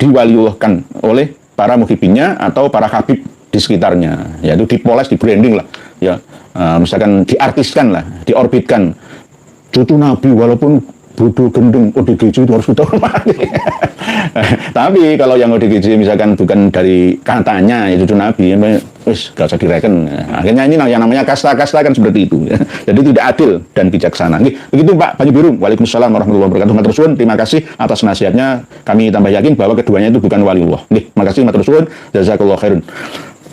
diwaliullahkan oleh para muhibinnya atau para habib di sekitarnya, yaitu dipoles, di branding lah, ya, misalkan diartiskan lah, diorbitkan, cucu Nabi walaupun bodoh gendeng ODGJ itu harus kita hormati. Tapi kalau yang ODGJ misalkan bukan dari katanya ya cucu Nabi, wis gak usah direken. Akhirnya ini yang namanya kasta-kasta kan seperti itu. Jadi tidak adil dan bijaksana. Begitu Pak Banyu Biru. Waalaikumsalam warahmatullahi wabarakatuh. Matur suwun, terima kasih atas nasihatnya. Kami tambah yakin bahwa keduanya itu bukan waliullah. Terima kasih, matur suwun. Jazakallahu khairun.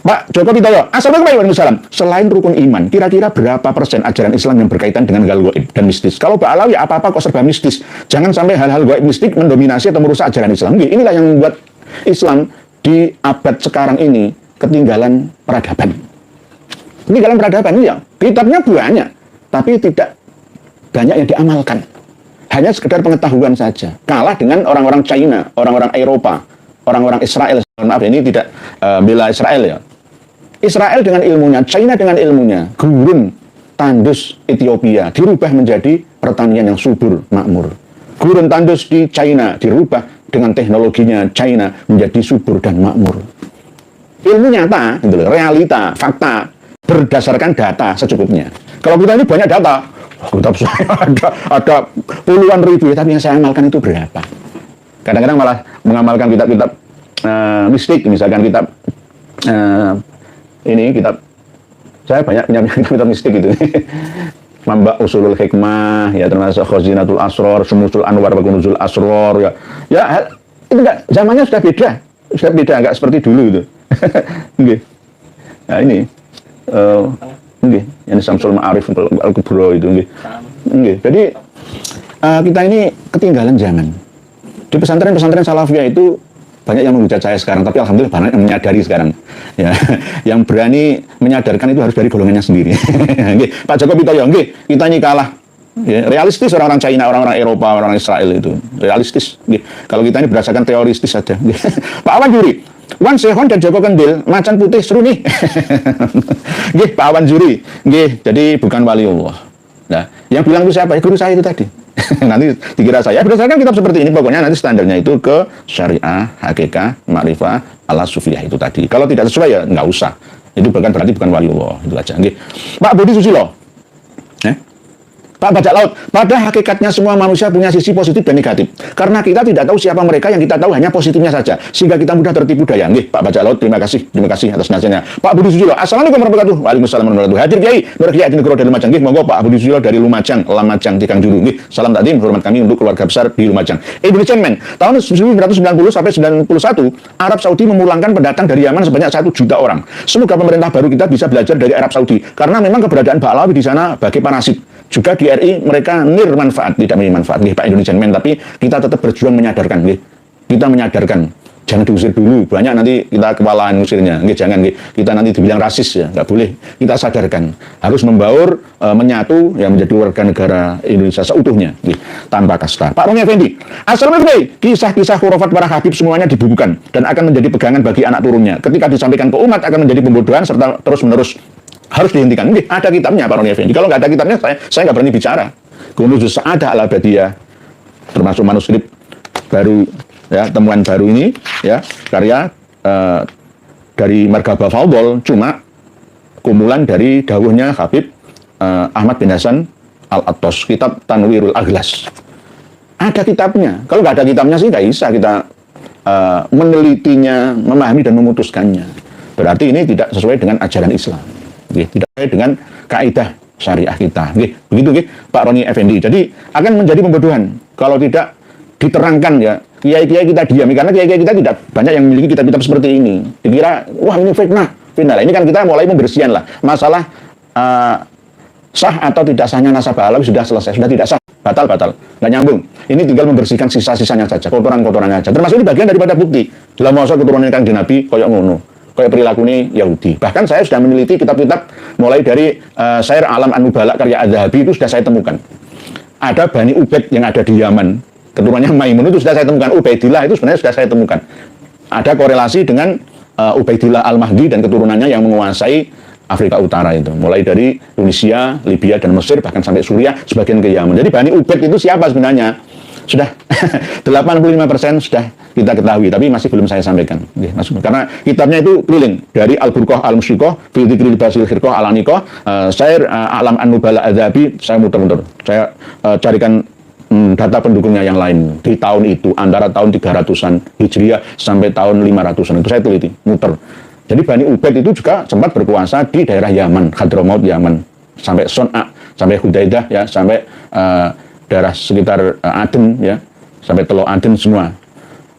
Pak Joko Pitoyo, assalamualaikum warahmatullahi wabarakatuh. Selain rukun iman, kira-kira berapa persen ajaran Islam yang berkaitan dengan hal gaib dan mistis? Kalau Pak Alawi apa-apa kok serba mistis. Jangan sampai hal-hal gaib mistik mendominasi atau merusak ajaran Islam. Inilah yang membuat Islam di abad sekarang ini ketinggalan peradaban. Ketinggalan peradaban ya. Kitabnya banyak, tapi tidak banyak yang diamalkan. Hanya sekedar pengetahuan saja. Kalah dengan orang-orang China, orang-orang Eropa, orang-orang Israel. Maaf, ini tidak bela Israel ya. Israel dengan ilmunya, China dengan ilmunya, gurun tandus Ethiopia dirubah menjadi pertanian yang subur, makmur. Gurun tandus di China dirubah dengan teknologinya China menjadi subur dan makmur. Ilmu nyata, gitu loh, realita, fakta, berdasarkan data secukupnya. Kalau kita ini banyak data, kitab saya ada puluhan ribu, tapi yang saya amalkan itu berapa? Kadang-kadang malah mengamalkan kitab-kitab mistik, misalkan kitab ini kitab saya banyak punya kitab mistik gitu. Mamba Usulul Hikmah, ya termasuk Khazinatul Asror, Sumusul Anwar wa Kunuzul Asror, ya. Ya itu enggak, zamannya sudah beda, enggak seperti dulu gitu. Nggih. Nah ini nggih, yang Samsul Ma'arif Al-Kubra itu nggih. Nggih. Jadi kita ini ketinggalan zaman. Di pesantren-pesantren Salafiyah itu banyak yang menghujat saya sekarang, tapi alhamdulillah banyak yang menyadari sekarang. Ya, yang berani menyadarkan itu harus dari golongannya sendiri. Pak Joko Pitoyo, kita ini kalah. Ya, realistis orang-orang China, orang-orang Eropa, orang-orang Israel itu realistis. Kalau kita ini berdasarkan teoristis saja. Pak Awan Juri, Wan Sehon dan Joko Kendil, macan putih seru nih. Pak Awan Juri, jadi bukan waliullah. Nah, yang bilang itu siapa? Guru saya itu tadi. Nanti dikira saya berdasarkan kitab seperti ini, pokoknya nanti standarnya itu ke syariah, hakikah, ma'rifah, ala sufiyah itu tadi. Kalau tidak sesuai ya nggak usah. Itu berarti bukan waliullah, itu aja. Pak Budi Susilo, Pak Bajak Laut, pada hakikatnya semua manusia punya sisi positif dan negatif. Karena kita tidak tahu siapa mereka, yang kita tahu hanya positifnya saja. Sehingga kita mudah tertipu daya. Pak Bajak Laut, terima kasih atas nasihatnya. Pak Budi Susilo, assalamualaikum warahmatullahi wabarakatuh. Waalaikumsalam warahmatullahi wabarakatuh. Hadir Kiai Nur Kiai Haji Negoro dari Lumajang. Monggo Pak Budi Susilo dari Lumajang, Lamajang, Tikang Juru. Salam takdim, hormat kami untuk keluarga besar di Lumajang. Indonesian Man, tahun 1990 sampai 91, Arab Saudi memulangkan pendatang dari Yaman sebanyak 1 juta orang. Semoga pemerintah baru kita bisa belajar dari Arab Saudi. Karena memang keberadaan Pak Alawi di sana bagai parasit. Juga di RI mereka manfaat, tidak manfaat, Pak Indonesian Man, tapi kita tetap berjuang menyadarkan, kita menyadarkan, jangan diusir dulu, banyak nanti kita kewalahan usirnya, jangan, kita nanti dibilang rasis ya, nggak boleh, kita sadarkan, harus membaur, menyatu, yang menjadi warga negara Indonesia seutuhnya, tanpa kasta. Pak Romi Effendi, assalamualaikum, kisah-kisah khurafat para habib semuanya dibubuhkan, dan akan menjadi pegangan bagi anak turunnya, ketika disampaikan ke umat akan menjadi pembodohan, serta terus-menerus harus dihentikan. Ada kitabnya Pak Roni Effendi. Kalau nggak ada kitabnya, saya nggak berani bicara. Kunuz Sa'adah Al-Abadiyah, termasuk manuskrip baru, ya, temuan baru ini, ya, karya dari Margaba Fawdol, cuma kumpulan dari dawuhnya Habib Ahmad bin Hasan Al-Attos, kitab Tanwirul Aghlas. Ada kitabnya. Kalau nggak ada kitabnya sih nggak bisa kita menelitinya, memahami dan memutuskannya. Berarti ini tidak sesuai dengan ajaran Islam. Tidak sesuai dengan kaidah syariah kita. Begitu Pak Roni Effendi. Jadi akan menjadi pembodohan kalau tidak diterangkan, ya. Kiai-kiai kita diam, karena kiai-kiai kita tidak banyak yang memiliki kitab-kitab seperti ini. Dikira wah ini fitnah. Ini kan kita mulai pembersihan lah. Masalah sah atau tidak sahnya nasabah Alawi sudah selesai, sudah tidak sah, batal, nggak nyambung. Ini tinggal membersihkan sisa-sisanya saja, kotoran-kotorannya saja. Termasuk ini bagian daripada bukti. Dalam masa keturunan Kanjeng Nabi koyok ngono. kayak perilakunya Yahudi. Bahkan saya sudah meneliti kitab-kitab mulai dari Syair Alam An-Nubala karya Az-Zahabi itu sudah saya temukan. Ada Bani Ubaid yang ada di Yaman, keturunannya Maimun itu sudah saya temukan. Ubaidillah itu sebenarnya sudah saya temukan. Ada korelasi dengan Ubaidillah Al-Mahdi dan keturunannya yang menguasai Afrika Utara itu. Mulai dari Tunisia, Libya, dan Mesir, bahkan sampai Suriah, sebagian ke Yaman. Jadi Bani Ubaid itu siapa sebenarnya? Sudah 85% sudah kita ketahui, tapi masih belum saya sampaikan. Karena kitabnya itu keliling dari Al-Burqah Al-Musyiqah, Fi Dzikril Basil Khirqah Al-Aniqah, Syair Alam An-Nubala Az-Zahabi, saya muter-muter. Saya carikan data pendukungnya yang lain di tahun itu, antara tahun 300-an Hijriah sampai tahun 500-an. Itu saya teliti, muter. Jadi Bani Ubaid itu juga sempat berkuasa di daerah Yaman, Hadramaut Yaman, sampai Son'a, sampai Hudaidah, ya, sampai daerah sekitar Aden, ya, sampai Teluk Aden semua.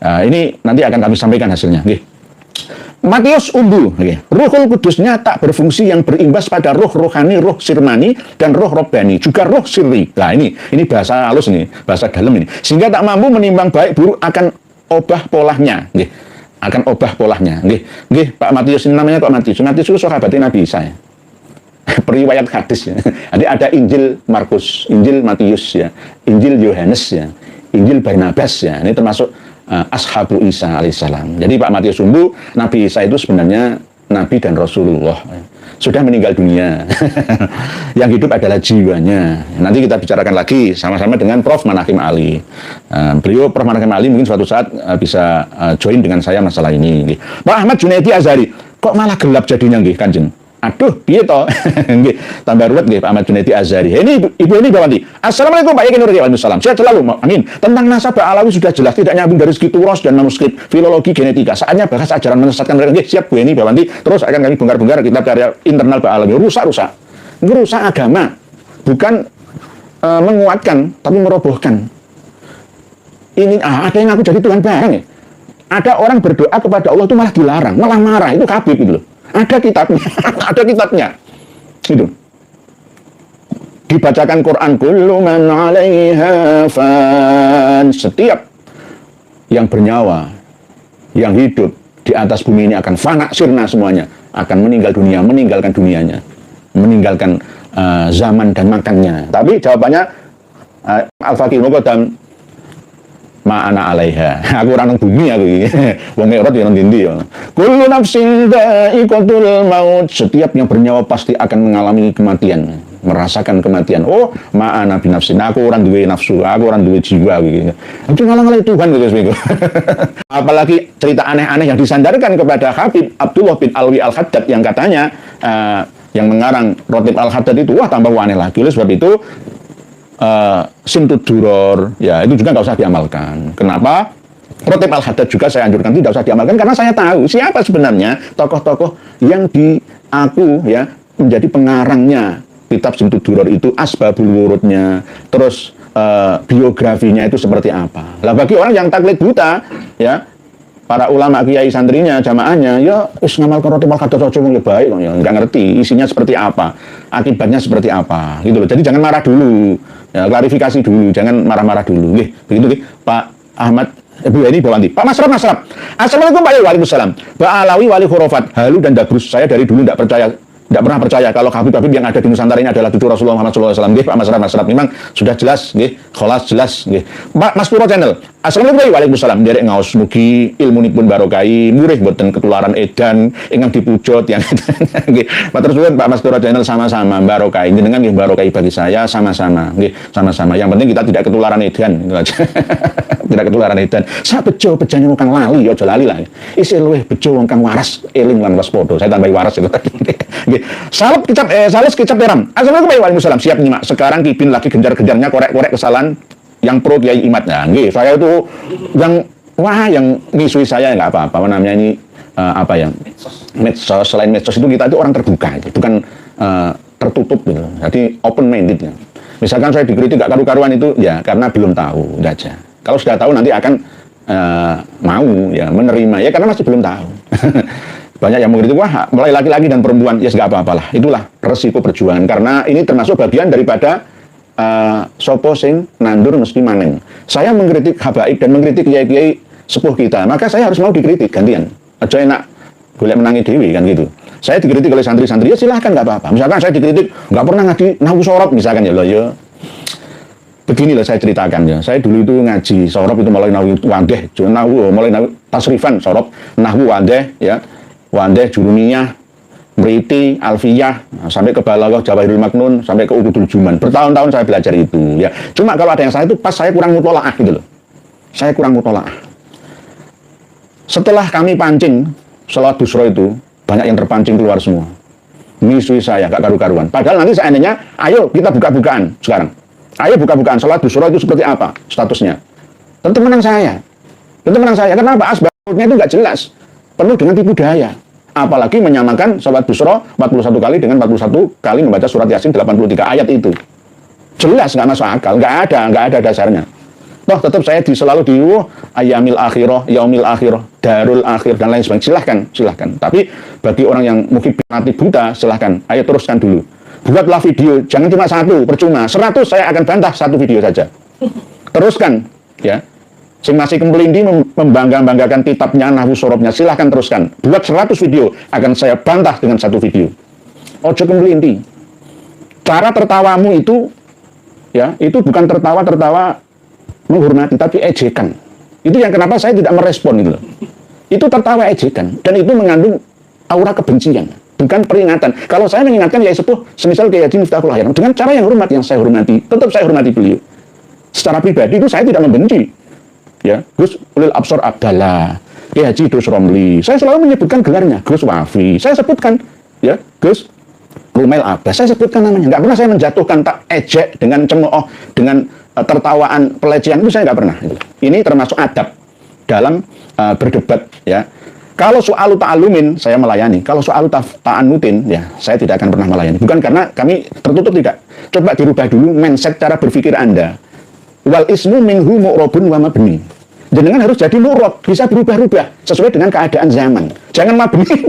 Ini nanti akan kami sampaikan hasilnya. Matius Umbu, Ruhul Kudusnya tak berfungsi yang berimbas pada roh rohani, roh sirmani, dan roh robbani, juga roh sirri. Nah ini bahasa halus nih, bahasa dalam ini. Sehingga tak mampu menimbang baik buruk akan obah polahnya. Akan obah polahnya. Pak Matius ini namanya Pak Matius. Matius itu sahabatnya Nabi Isa, ya. Periwayat hadis, ya. Jadi ada Injil Markus, Injil Matius, ya, Injil Yohanes, ya, Injil Barnabas, ya. Ini termasuk Ashabu Isa alaihissalam. Jadi Pak Matius Umbu, Nabi Isa itu sebenarnya Nabi dan Rasulullah, ya. Sudah meninggal dunia. Yang hidup adalah jiwanya. Nanti kita bicarakan lagi sama-sama dengan Prof. Manakim Ali. Beliau Prof. Manakim Ali mungkin suatu saat bisa join dengan saya masalah ini. Pak Ahmad Junaidi Azhari, kok malah gelap jadinya nggih Kanjeng? Aduh, piye to? Nggih, tambah ruwet nggih Pak Ahmad Junaidi Azhari. Ini Ibu ini Bawanti. Assalamualaikum Pak Yeki Nur Waalaikumsalam. Sehat selalu. Amin. Tentang nasabah alawi sudah jelas, tidak nyambung dari segi turos dan manuskrip, filologi, genetika. Saatnya bahas ajaran menyesatkan mereka. Nggih, siap Bu ini Bawanti. Terus akan kami bongkar-bongkar kitab karya internal Pak Alawi. Rusak-rusak. Ngerusak agama. Bukan menguatkan, tapi merobohkan. Ini ada yang aku jadi Tuhan bareng ya. Ada orang berdoa kepada Allah itu malah dilarang, malah marah. Itu kafir gitu loh. Ada kitabnya, ada kitabnya. Itu. Dibacakan Quran, kullu man 'alaiha fan. Setiap yang bernyawa, yang hidup di atas bumi ini akan fana, sirna semuanya, akan meninggal dunia, meninggalkan dunianya, meninggalkan zaman dan makannya. Tapi jawabannya Al-Faqih Muqaddam, ma'ana alaiha. Aku orang bumi aku iki. Wong erot ya nang ndi ya. Kullu nafsin dha'iqatul maut. Setiap yang bernyawa pasti akan mengalami kematian, merasakan kematian. Oh, ma'ana binafsin. Aku orang duwe nafsu, aku orang duwe jiwa gitu. Itu ngalang-alang Tuhan gitu. Apalagi cerita aneh-aneh yang disandarkan kepada Habib Abdullah bin Alwi Al-Haddad yang katanya yang mengarang Rotib Al-Haddad itu wah tambah aneh lagi. Oleh sebab itu Simtud Duror, ya itu juga nggak usah diamalkan. Kenapa? Rotib Al-Haddad juga saya anjurkan tidak usah diamalkan karena saya tahu siapa sebenarnya tokoh-tokoh yang diaku ya menjadi pengarangnya kitab Simtud Duror itu, asbabul wurudnya, terus biografinya itu seperti apa. Lah bagi orang yang taklid buta, ya para ulama kiai santrinya, jamaahnya, ya wis ngamalkan Rotib Al-Haddad aja wong baik, ya nggak ngerti isinya seperti apa, akibatnya seperti apa, gitu loh. Jadi jangan marah dulu. Ya, klarifikasi dulu, jangan marah-marah dulu. Begitu Pak Ahmad Bu ini Bawanti. Pak Masrab. Assalamualaikum Pak Yeki. Waalaikumsalam. Pak Alawi wali khurafat, halu dan dabrus. Saya dari dulu tidak pernah percaya kalau Habib yang ada di Nusantara ini adalah cucu Rasulullah Muhammad SAW. Pak Masrab. Memang sudah jelas, kholas jelas. Pak Mas Puro Channel. Assalamualaikum Waalaikumsalam. Derek ngaos mugi ilmunipun barokai, murih boten ketularan edan, ingkang dipujot yang nggih. Matur suwun Pak Mas Puro Channel sama-sama barokai. Jenengan nggih barokai bagi saya sama-sama. Nggih, sama-sama. Yang penting kita tidak ketularan edan, itu aja. Tidak ketularan edan. Sak bejo-bejane wong kang lali, aja lali lah. Isih luwih bejo wong kang waras, eling lan waspada. Saya tambahi waras itu. Nggih. Salut kicap teram. Assalamualaikum Waalaikumsalam. Siap nyimak. Sekarang Kibin lagi genjar-genjarnya korek-korek kesalahan yang pro Kiai Imad. Nah, nggih, saya itu yang ngisui saya nggak apa-apa. Namanya ini apa ya? Medsos. Selain medsos itu kita itu orang terbuka, bukan tertutup gitu. Jadi open minded ya. Misalkan saya dikritik gak karu-karuan itu ya karena belum tahu, udah aja. Kalau sudah tahu nanti akan mau ya menerima ya karena masih belum tahu. Banyak yang mengkritik, wah mulai laki-laki dan perempuan, ya nggak apa-apalah. Itulah resiko perjuangan karena ini termasuk bagian daripada sopo sing nandur mesti manen. Saya mengkritik habaib dan mengkritik kiai-kiai sepuh kita, maka saya harus mau dikritik gantian. Aja enak golek menangi dewi kan gitu. Saya dikritik oleh santri-santri, ya silahkan nggak apa-apa. Misalkan saya dikritik nggak pernah ngaji nahwu sorab misalkan ya loh ya. Begini loh saya ceritakan ya. Saya dulu itu ngaji sorab itu mulai nahwu wadeh, nahwu mulai nahwu tasrifan sorab, nahwu wadeh ya, wadeh jurumiyah, mriti, alfiyah, sampai ke balaghah, jawahirul maknun, sampai ke ukudul juman. Bertahun-tahun saya belajar itu ya. Cuma kalau ada yang salah itu pas saya kurang mutolaah gitu loh. Saya kurang mutolaah. Setelah kami pancing salat busro itu, banyak yang terpancing keluar semua. Misui saya, gak karu-karuan. Padahal nanti seandainya, ayo kita buka-bukaan sekarang. Ayo buka-bukaan, salat busro itu seperti apa statusnya. Tentu menang saya. Tentu menang saya. Kenapa? Asbabnya itu gak jelas. Penuh dengan tipu daya. Apalagi menyamakan salat busro 41 kali dengan 41 kali membaca surat Yasin 83 ayat itu. Jelas gak masuk akal. Gak ada dasarnya. Toh tetap saya selalu di ayamil akhirah, yaumil akhirah, darul akhir dan lain sebagainya. Silahkan. Tapi bagi orang yang mungkin mati buta, silahkan. Ayo teruskan dulu. Buatlah video, jangan cuma satu, percuma. 100 saya akan bantah satu video saja. Teruskan, ya. Sing masih kembelindi membanggakan kitabnya, nahwu sorobnya, silahkan teruskan. Buat 100 video, akan saya bantah dengan satu video. Ojo kembelindi. Cara tertawamu itu, ya, itu bukan tertawa menghormati, tapi ejekan. Itu yang kenapa saya tidak merespon itu loh. Itu tertawa ejekan, dan itu mengandung aura kebencian, bukan peringatan. Kalau saya mengingatkan ya sepuh, semisal Kiai Haji Miftahul Khairat, dengan cara yang hormat, yang saya hormati, tetap saya hormati beliau. Secara pribadi itu saya tidak membenci. Ya, Gus Ulil Absor Abdallah, Kiai Haji Idrus Romli. Saya selalu menyebutkan gelarnya, Gus Wafi. Saya sebutkan, ya, Gus Rumail Abbas. Saya sebutkan namanya. Nggak pernah saya menjatuhkan, tak ejek dengan cemooh, dengan tertawaan, pelecehan, itu saya nggak pernah. Ini termasuk adab dalam berdebat, ya. Kalau soal ta'alumin saya melayani, kalau soal ta'anutin ya saya tidak akan pernah melayani. Bukan karena kami tertutup, tidak. Coba dirubah dulu mindset cara berpikir Anda. Wal ismu minhu mu'rabun wa mabni. Jenengan harus jadi mu'rab, bisa berubah-ubah sesuai dengan keadaan zaman. Jangan mabni,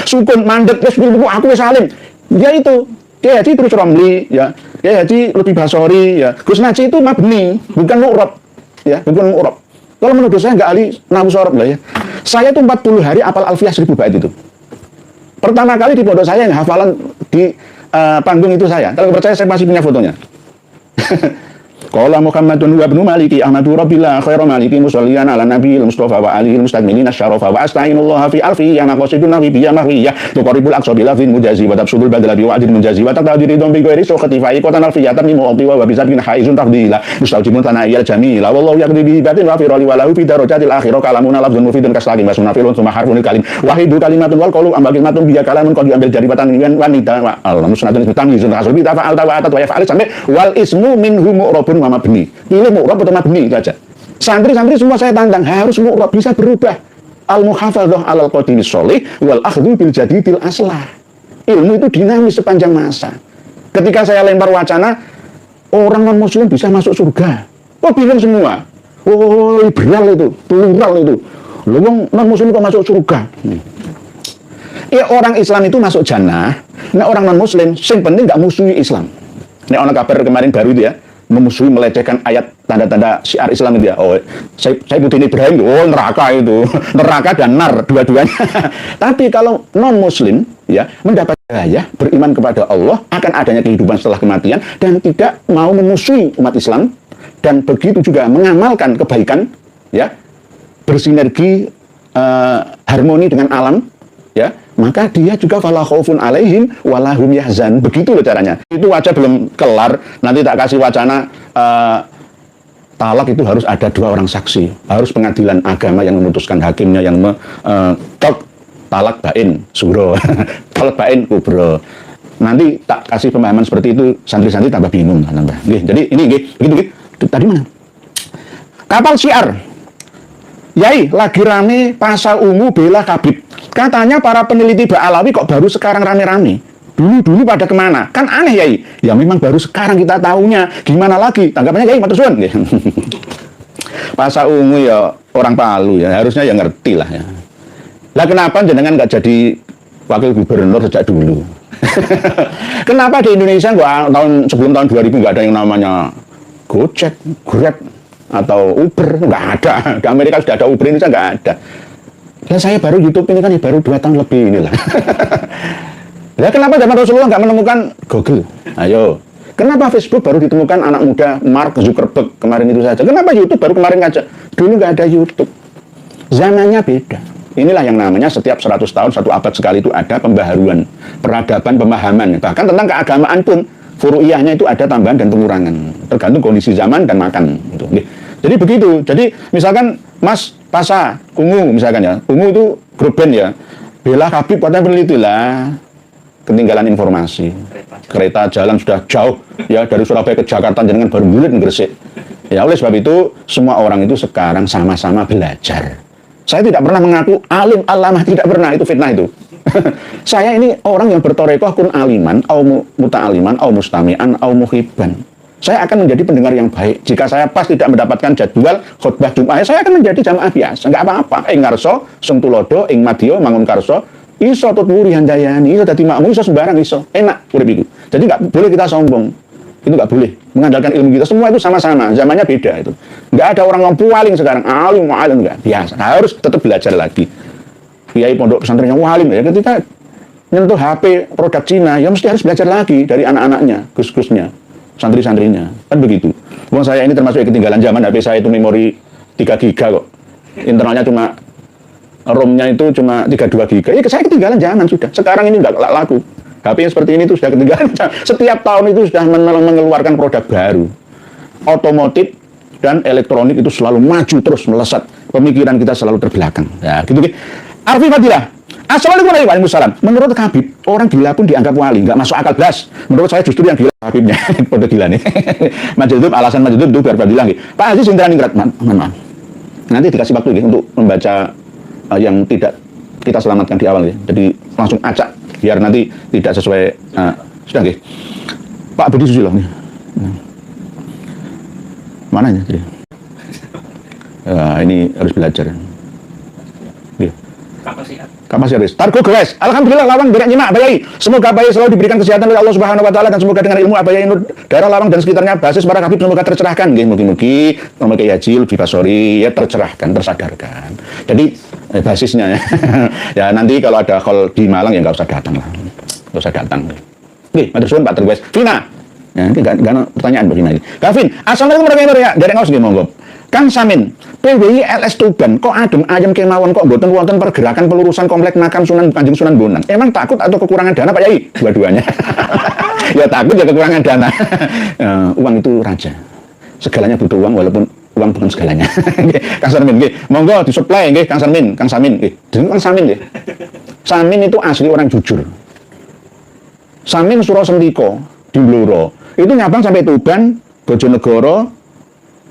sukun mandek, aku wis alim. Ya itu, Kiai Haji terus Romli, ya. Kiai Haji lebih Basori, ya. Gus Naji itu mabni, bukan mu'rab, ya, bukan mu'rab. Kalau menurut saya nggak ahli nahwu sorab lah ya. Saya tuh 40 hari apal alfiyah 1000 bait itu. Pertama kali di pondok saya yang hafalan di panggung itu saya. Kalau percaya saya masih punya fotonya. Qala Muhammadun wa ibnu Maliki Ahmadu Rabbillah khairu maliki musalliyan ala nabiyil Mustafa wa alihi mustaqminin asyarafa wa astainullah fi alfi ya maqasidun nabi biya mahwiyah tuqaribul aqsa bil lafzin mujazi wa tabsudul badala bi wa'din mujazi wa taqdiri dom bi ghairi suqati fa iqatan alfiyatan min mu'ti wa bisabin haizun tafdila mustajibun tanayil jamila wallahu yaqdi bi batin wa fi rali wa lahu fi darajatil akhirah kalamuna lafzun mufidun kaslaqin wa sunafilun summa harfun kalim wahidu kalimatun wal qawlu ambaqil matun biya kalamun qad diambil dari batan wanita wa al-musnadun tamyizun asal bi tafa'al tawa'at wa yaf'al sampai wal ismu minhu mu'rabun wa mabni. Pilih mu'rab atau mabni itu aja. Santri-santri semua saya tantang harus mu'rab, bisa berubah. Al-muhafadzah alal qadimis sholih wal akhdhu bil jadidil aslah. Ilmu itu dinamis sepanjang masa. Ketika saya lempar wacana orang non muslim bisa masuk surga, oh bingung semua. Oh liberal itu, plural itu. Lu non muslim kok masuk surga? Ya orang Islam itu masuk jannah. Nah orang non muslim sing penting nggak musuhi Islam. Ini orang kabar kemarin baru itu ya, memusuhi, melecehkan ayat tanda-tanda syiar Islam itu ya. Oh, Saifuddin Ibrahim, oh neraka itu, neraka dan nar dua-duanya. Tapi kalau non Muslim ya mendapat hidayah, beriman kepada Allah, akan adanya kehidupan setelah kematian dan tidak mau memusuhi umat Islam dan begitu juga mengamalkan kebaikan, ya bersinergi harmoni dengan alam, ya maka dia juga fala khaufun alaihim walahum yahzan. Begitu loh caranya. Itu aja belum kelar, nanti tak kasih wacana talak itu harus ada 2 orang saksi, harus pengadilan agama yang memutuskan, hakimnya yang talak bain suro talak bain kubro. Nanti tak kasih pemahaman seperti itu, santri-santri tambah bingung tambah. Jadi ini begitu. Tadi mana kapal syiar Yai lagi rame pasal ungu bela kabit. Katanya para peneliti Ba'alawi kok baru sekarang rame-rame. Dulu pada kemana? Kan aneh Yai. Ya memang baru sekarang kita tahunya. Gimana lagi? Tanggapannya Yai matur suwun. Pasal ungu ya orang Palu ya. Harusnya ya ngerti lah ya. Lah kenapa jenengan nggak jadi wakil gubernur sejak dulu? Kenapa di Indonesia sebelum tahun 2000 nggak ada yang namanya Gojek, Grab, atau Uber? Nggak ada. Di Amerika sudah ada Uber, Indonesia nggak ada. Dan saya baru YouTube ini kan baru 2 tahun lebih inilah. Ya kenapa zaman Rasulullah nggak menemukan Google? Ayo. Kenapa Facebook baru ditemukan anak muda Mark Zuckerberg kemarin itu saja? Kenapa YouTube baru kemarin aja? Dulu nggak ada YouTube. Zamannya beda. Inilah yang namanya setiap 100 tahun, 1 abad sekali itu ada pembaharuan, peradaban, pemahaman. Bahkan tentang keagamaan pun, furu'iyahnya itu ada tambahan dan pengurangan. Tergantung kondisi zaman dan makan. Gitu. Jadi begitu. Jadi misalkan Mas Pasa, Ungu misalkan ya. Ungu itu grup band ya. Bela Habib katanya peneliti lah. Ketinggalan informasi. Kereta jalan sudah jauh. Ya dari Surabaya ke Jakarta dengan baru bulat Gresik. Ya oleh sebab itu, semua orang itu sekarang sama-sama belajar. Saya tidak pernah mengaku alim, alamah, tidak pernah, itu fitnah itu. Saya ini orang yang bertorekoh kun aliman, au muta'aliman, au mustami'an, au muhibban. Saya akan menjadi pendengar yang baik. Jika saya pas tidak mendapatkan jadwal khutbah Jumat, saya akan menjadi jamaah biasa. Enggak apa-apa. Ing ngarso, sung tulodo, ing madya, mangun karso, iso tutwuri handayani, iso dadi makmum, iso sembarang iso. Enak urip iku. Jadi enggak boleh kita sombong. Itu nggak boleh mengandalkan ilmu kita, semua itu sama-sama, zamannya beda itu. Nggak ada orang yang paling sekarang alim nggak biasa, harus tetap belajar lagi. Kiai pondok pesantren yang alim ya, ketika nyentuh HP produk Cina ya mesti harus belajar lagi dari anak-anaknya, gus-gusnya, santri-santrinya, kan begitu. Wong saya ini termasuk ketinggalan zaman, HP saya itu memori 3 giga kok, internalnya cuma ROM-nya itu cuma 32 giga. Ya saya ketinggalan zaman sudah, sekarang ini nggak laku. HP yang seperti ini itu sudah ketinggalan. Setiap tahun itu sudah mengeluarkan produk baru. Otomotif dan elektronik itu selalu maju terus melesat. Pemikiran kita selalu terbelakang. Ya, gitu. Arfi Fadilah. Assalamualaikum warahmatullahi wabarakatuh. Menurut Habib, orang gila pun dianggap wali, nggak masuk akal belas. Menurut saya justru yang gila Habibnya. Pada gila nih. Majelis alasan majelis itu biar Fadilah. Pak Aziz Indraningrat, maaf. Nanti dikasih waktu untuk membaca yang tidak kita selamatkan di awal ya. Jadi langsung acak biar nanti tidak sesuai sudah nggih. Pak Budi Susilo nih. Mana ya? Ini harus belajar. Nggih. Kapasitas. Targo guys. Alhamdulillah lawang berak nyimak Abayai. Semoga Abayai selalu diberikan kesehatan oleh Allah Subhanahu wa taala dan semoga dengan ilmu Abayai daerah Lawang dan sekitarnya basis para habib semoga tercerahkan nggih. Mugi-mugi Kiai Haji Lutfi Basori ya tercerahkan, tersadarkan. Jadi basisnya ya. Ya nanti kalau ada call di Malang ya nggak usah datang lah. Nggak usah datang. Oke, matur suwun Pak Tergues. Vina. Ya, nanti nggak ada pertanyaan begini lagi. Gavin, assalamualaikum warahmatullahi wabarakatuh. Derek ngaos nggih monggo. Kang Samin, PWI LS Tuban, kok adem ayam kemawon kok mboten wonten pergerakan pelurusan komplek makam Sunan Kanjeng Sunan Bonang. Emang takut atau kekurangan dana Pak Yai? Dua-duanya. Ya takut ya kekurangan dana. Uang itu raja. Segalanya butuh uang walaupun uang bukan segalanya. Kang Samin nggih, monggo disuplai nggih Kang Samin, Kang Samin nggih. Jeneng Kang Samin nggih. Samin itu asli orang jujur. Samin Suro Sentiko di Blora. Itu nyabang sampai Tuban, Bojonegoro,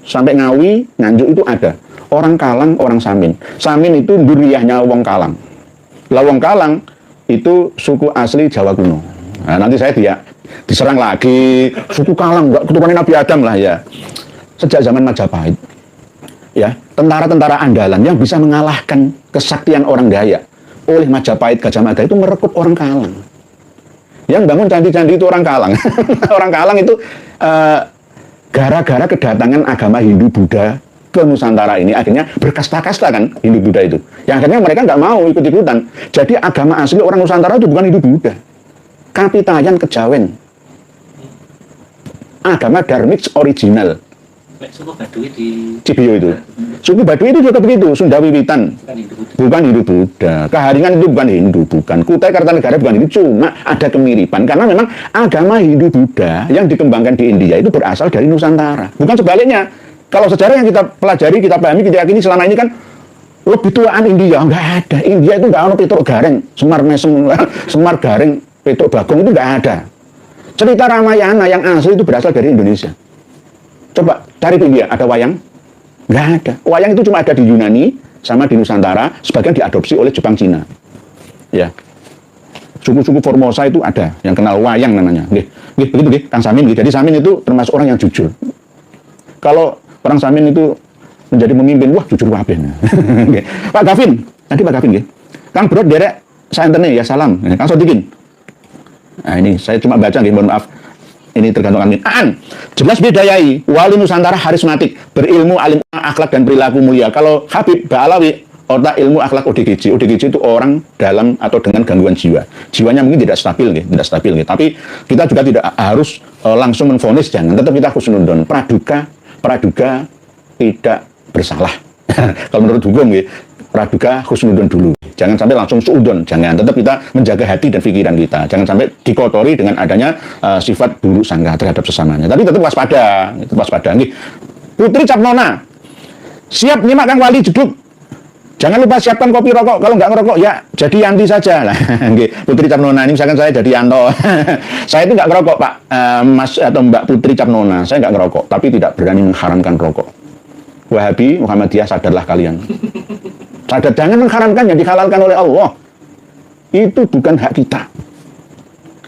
sampai Ngawi, Nganjuk itu ada. Orang Kalang, orang Samin. Samin itu duriyahnya wong Kalang. Lah wong Kalang itu suku asli Jawa kuno. Nah, nanti saya diserang lagi. Suku Kalang, enggak keturunan Nabi Adam lah ya. Sejak zaman Majapahit. Ya, tentara-tentara andalan yang bisa mengalahkan kesaktian orang Dayak oleh Majapahit Gajah Mada itu merekrut orang Kalang. Yang bangun candi-candi itu orang Kalang. Orang Kalang itu gara-gara kedatangan agama Hindu Buddha ke Nusantara ini akhirnya berkasta-kasta kan Hindu Buddha itu. Yang akhirnya mereka nggak mau ikut-ikutan. Jadi agama asli orang Nusantara itu bukan Hindu Buddha. Kapitayan Kejawen. Agama Dharmix original. Suku Baduy di Cibiyo itu. Suku Baduy itu juga begitu, Sunda Wiwitan. Bukan Hindu Buddha. Keharingan itu bukan Hindu, bukan. Kutai Kartanegara bukan Hindu, cuma ada kemiripan. Karena memang agama Hindu Buddha yang dikembangkan di India itu berasal dari Nusantara. Bukan sebaliknya. Kalau sejarah yang kita pelajari, kita pahami, kita yakini selama ini kan lebih tuaan India. Enggak ada. India itu enggak ada Petruk Gareng, Semar Mesem, Semar Gareng, Petruk Bagong itu enggak ada. Cerita Ramayana yang asli itu berasal dari Indonesia. Coba cari di India, ada wayang? Nggak ada. Wayang itu cuma ada di Yunani sama di Nusantara, sebagian diadopsi oleh Jepang Cina. Ya. Suku-suku Formosa itu ada yang kenal wayang namanya. Begitu nggih, Kang Samin. Jadi Samin itu termasuk orang yang jujur. Kalau orang Samin itu menjadi pemimpin, wah jujur kabeh. Pak Gavin, nanti Pak Gavin nggih. Kang Bro derek saentene ya salam. Kang Sodikin. Nah ini saya cuma baca nggih, mohon maaf. Ini tergantung amin. Jelas beda Yai. Wali Nusantara harismatik, berilmu, alim, akhlak dan perilaku mulia. Kalau Habib Ba'alawi otak ilmu akhlak ODGJ. ODGJ itu orang dalam atau dengan gangguan jiwa. Jiwanya mungkin tidak stabil, tidak stabil. Tapi kita juga tidak harus langsung menvonis, jangan. Tetap kita husnudon. Praduga tidak bersalah. Kalau menurut hukum, praduga husnudon dulu. Jangan sampai langsung suudon, jangan. Tetap kita menjaga hati dan pikiran kita. Jangan sampai dikotori dengan adanya sifat buruk sangka terhadap sesamanya. Tapi tetap waspada, Putri Cap Nona, siap nyimak Kang Wali jeduk. Jangan lupa siapkan kopi rokok. Kalau nggak ngerokok ya jadi Yanti saja lah. Putri Cap Nona ini misalkan saya jadi Yanto. Saya itu nggak ngerokok Pak, Mas atau Mbak Putri Cap Nona. Saya nggak ngerokok, tapi tidak berani mengharamkan rokok. Wahabi, Muhammadiyah, sadarlah kalian. Sadar, jangan mengharamkan yang dihalalkan oleh Allah. Itu bukan hak kita.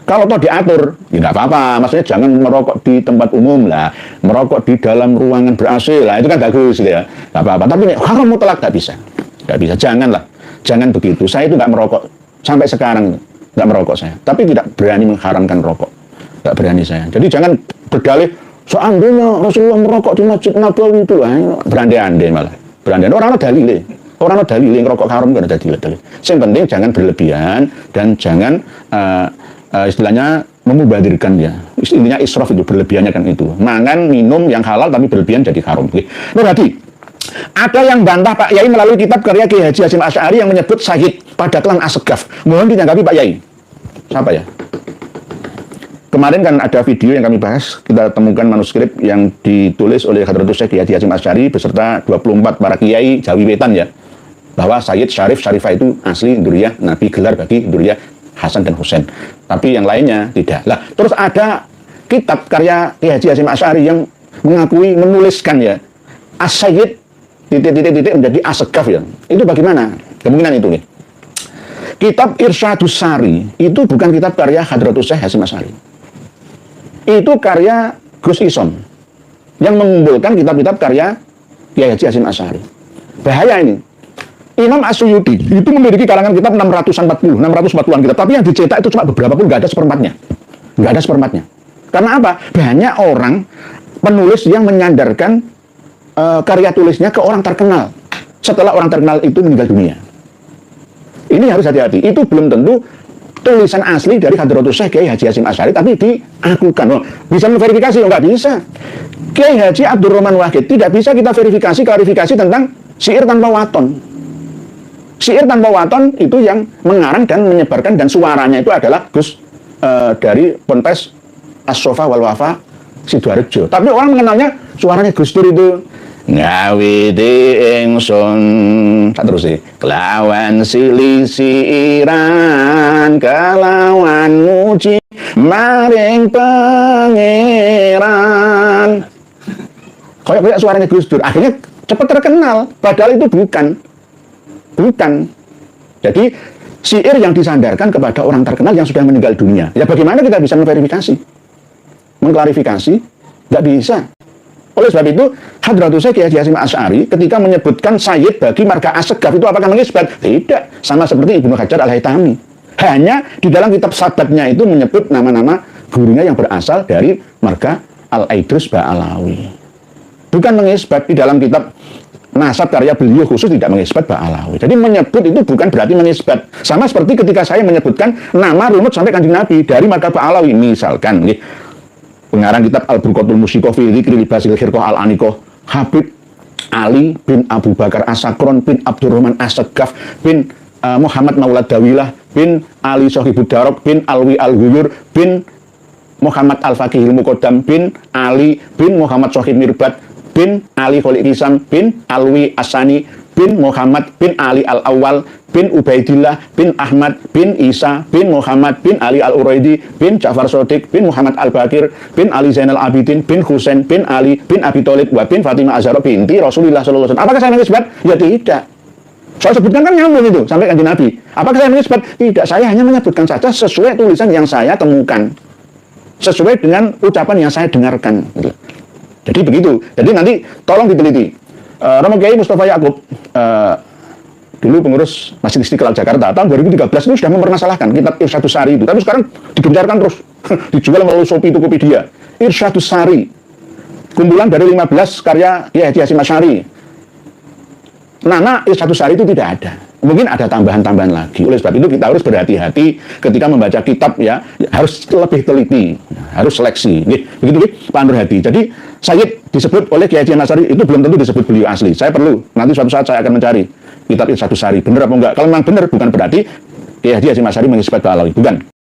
Kalau toh diatur, ya nggak apa-apa. Maksudnya jangan merokok di tempat umum lah, merokok di dalam ruangan ber-AC lah, itu kan bagus gitu ya. Nggak apa-apa. Tapi haram mutlak nggak bisa. Nggak bisa. Janganlah. Jangan begitu. Saya itu nggak merokok sampai sekarang, nggak merokok saya. Tapi tidak berani mengharamkan rokok. Nggak berani saya. Jadi jangan berdalih seandainya Rasulullah merokok di Masjid Nabawi itu, berandai-andai malah. Berandai. Orang ada dalil. Orang ada dalil ngerokok haram kan ada dalil. Yang penting jangan berlebihan dan jangan istilahnya memubadirkan ya. Intinya israf itu berlebihannya kan itu. Mangan minum yang halal tapi berlebihan jadi haram. Berarti ada yang bantah Pak Yai melalui kitab karya Kiai Haji Hasyim Asy'ari yang menyebut Sayyid pada Klan Asegaf. Mohon ditanggapi Pak Yai. Siapa ya? Kemarin kan ada video yang kami bahas, kita temukan manuskrip yang ditulis oleh Hadratus Syekh Kiai Haji Hasyim Asy'ari beserta 24 para kiai Jawi Wetan ya. Bahwa Sayyid Syarif Syarifah itu asli Duriyah Nabi, gelar bagi Duriyah Hasan dan Husain. Tapi yang lainnya tidak. Lah, terus ada kitab karya Kiai Haji Hasyim Asy'ari yang mengakui menuliskan ya As-Sayyid titik menjadi Asegaf ya. Itu bagaimana? Kemungkinan itu nih. Kitab Irsyadus Sari itu bukan kitab karya Hadratus Syekh Hasyim Asy'ari. Itu karya Gus Isom yang mengumpulkan kitab-kitab karya Kiai Haji Hasyim Asy'ari. Bahaya ini. Imam As-Suyuti itu memiliki kalangan kitab 640-an kitab, tapi yang dicetak itu cuma beberapa pun nggak ada seperempatnya. Nggak ada seperempatnya. Karena apa? Banyak orang penulis yang menyandarkan karya tulisnya ke orang terkenal setelah orang terkenal itu meninggal dunia. Ini harus hati-hati. Itu belum tentu tulisan asli dari Hadratus Syekh Kiai Haji Hasyim Asy'ari, tapi diakukan. Bisa memverifikasi? Nggak bisa. Kiai Haji Abdurrahman Wahid tidak bisa kita verifikasi, klarifikasi tentang syair tanpa waton. Syair tanpa waton itu yang mengarang dan menyebarkan dan suaranya itu adalah Gus dari Ponpes As-Sofa wal Wafa Sidoarjo. Tapi orang mengenalnya suaranya Gus Dur itu ngawiti ingsun terus sih kelawan silisiran kelawan muji maring pangeran. Kayak suaranya Gus Dur. Akhirnya cepat terkenal. Padahal itu bukan. Jadi syair yang disandarkan kepada orang terkenal yang sudah meninggal dunia. Ya bagaimana kita bisa memverifikasi? Mengklarifikasi? Nggak bisa. Oleh sebab itu, Hadratus Syekh Kiai Haji Hasyim Asy'ari ketika menyebutkan Sayyid bagi marga Asegaf itu apakah mengisbat? Tidak. Sama seperti Ibnu Hajar Al-Haytami. Hanya di dalam kitab sabatnya itu menyebut nama-nama gurunya yang berasal dari marga Al-Aidrus Ba'alawi. Bukan mengisbat. Di dalam kitab nasab karya beliau khusus tidak mengisbat Ba'alawi. Jadi menyebut itu bukan berarti mengisbat. Sama seperti ketika saya menyebutkan nama runut sampai Kanjeng Nabi dari marga Ba'alawi. Misalkan pengarang kitab Al-Burqatul Musyikoh fi Dzikri Libasil Khirqah Al-Anikoh Habib Ali bin Abu Bakar As-Sakron bin Abdurrahman As-Segaf bin Muhammad Maulad Dawilah bin Ali Sohibud Darab bin Alwi Al-Huyur bin Muhammad Al-Faqihil Muqaddam bin Ali bin Muhammad Sohib Mirbat bin Ali Kholik Hisam bin Alwi Asani bin Muhammad bin Ali Al-Awwal bin Ubaidillah bin Ahmad bin Isa bin Muhammad bin Ali Al-Uraidi bin Ja'far Shodiq bin Muhammad Al-Bakir bin Ali Zainal Abidin bin Husain bin Ali bin Abi Thalib wa bin Fatimah Az-Zahra binti Rasulullah sallallahu alaihi wasallam. Apakah saya mengisbat? Ya tidak. Saya sebutkan kan nyambung itu sampai Kanjeng Nabi. Apakah saya mengisbat? Tidak. Saya hanya menyebutkan saja sesuai tulisan yang saya temukan. Sesuai dengan ucapan yang saya dengarkan. Jadi begitu. Jadi nanti tolong diteliti. Romo Kiai Mustafa Ya'qub dulu pengurus Masjid Istiqlal Jakarta tahun 2013 itu sudah mempermasalahkan kitab Irsyadus Sari itu. Tapi sekarang digencarkan terus. Dijual melalui Shopee, Tokopedia. Irsyadus Sari. Kumpulan dari 15 karya Kiai Haji Hasyim Asy'ari. Nana Satu Sari itu tidak ada. Mungkin ada tambahan-tambahan lagi. Oleh sebab itu kita harus berhati-hati ketika membaca kitab ya, harus lebih teliti, harus seleksi. Begitu Pak Nur Hadi. Jadi Sayyid disebut oleh Kiai Haji Anasari itu belum tentu disebut beliau asli. Saya perlu nanti suatu saat saya akan mencari kitab Satu Sari benar apa enggak. Kalau memang benar bukan berarti Kiai Haji Anasari mengisbat Ba'alawi, bukan.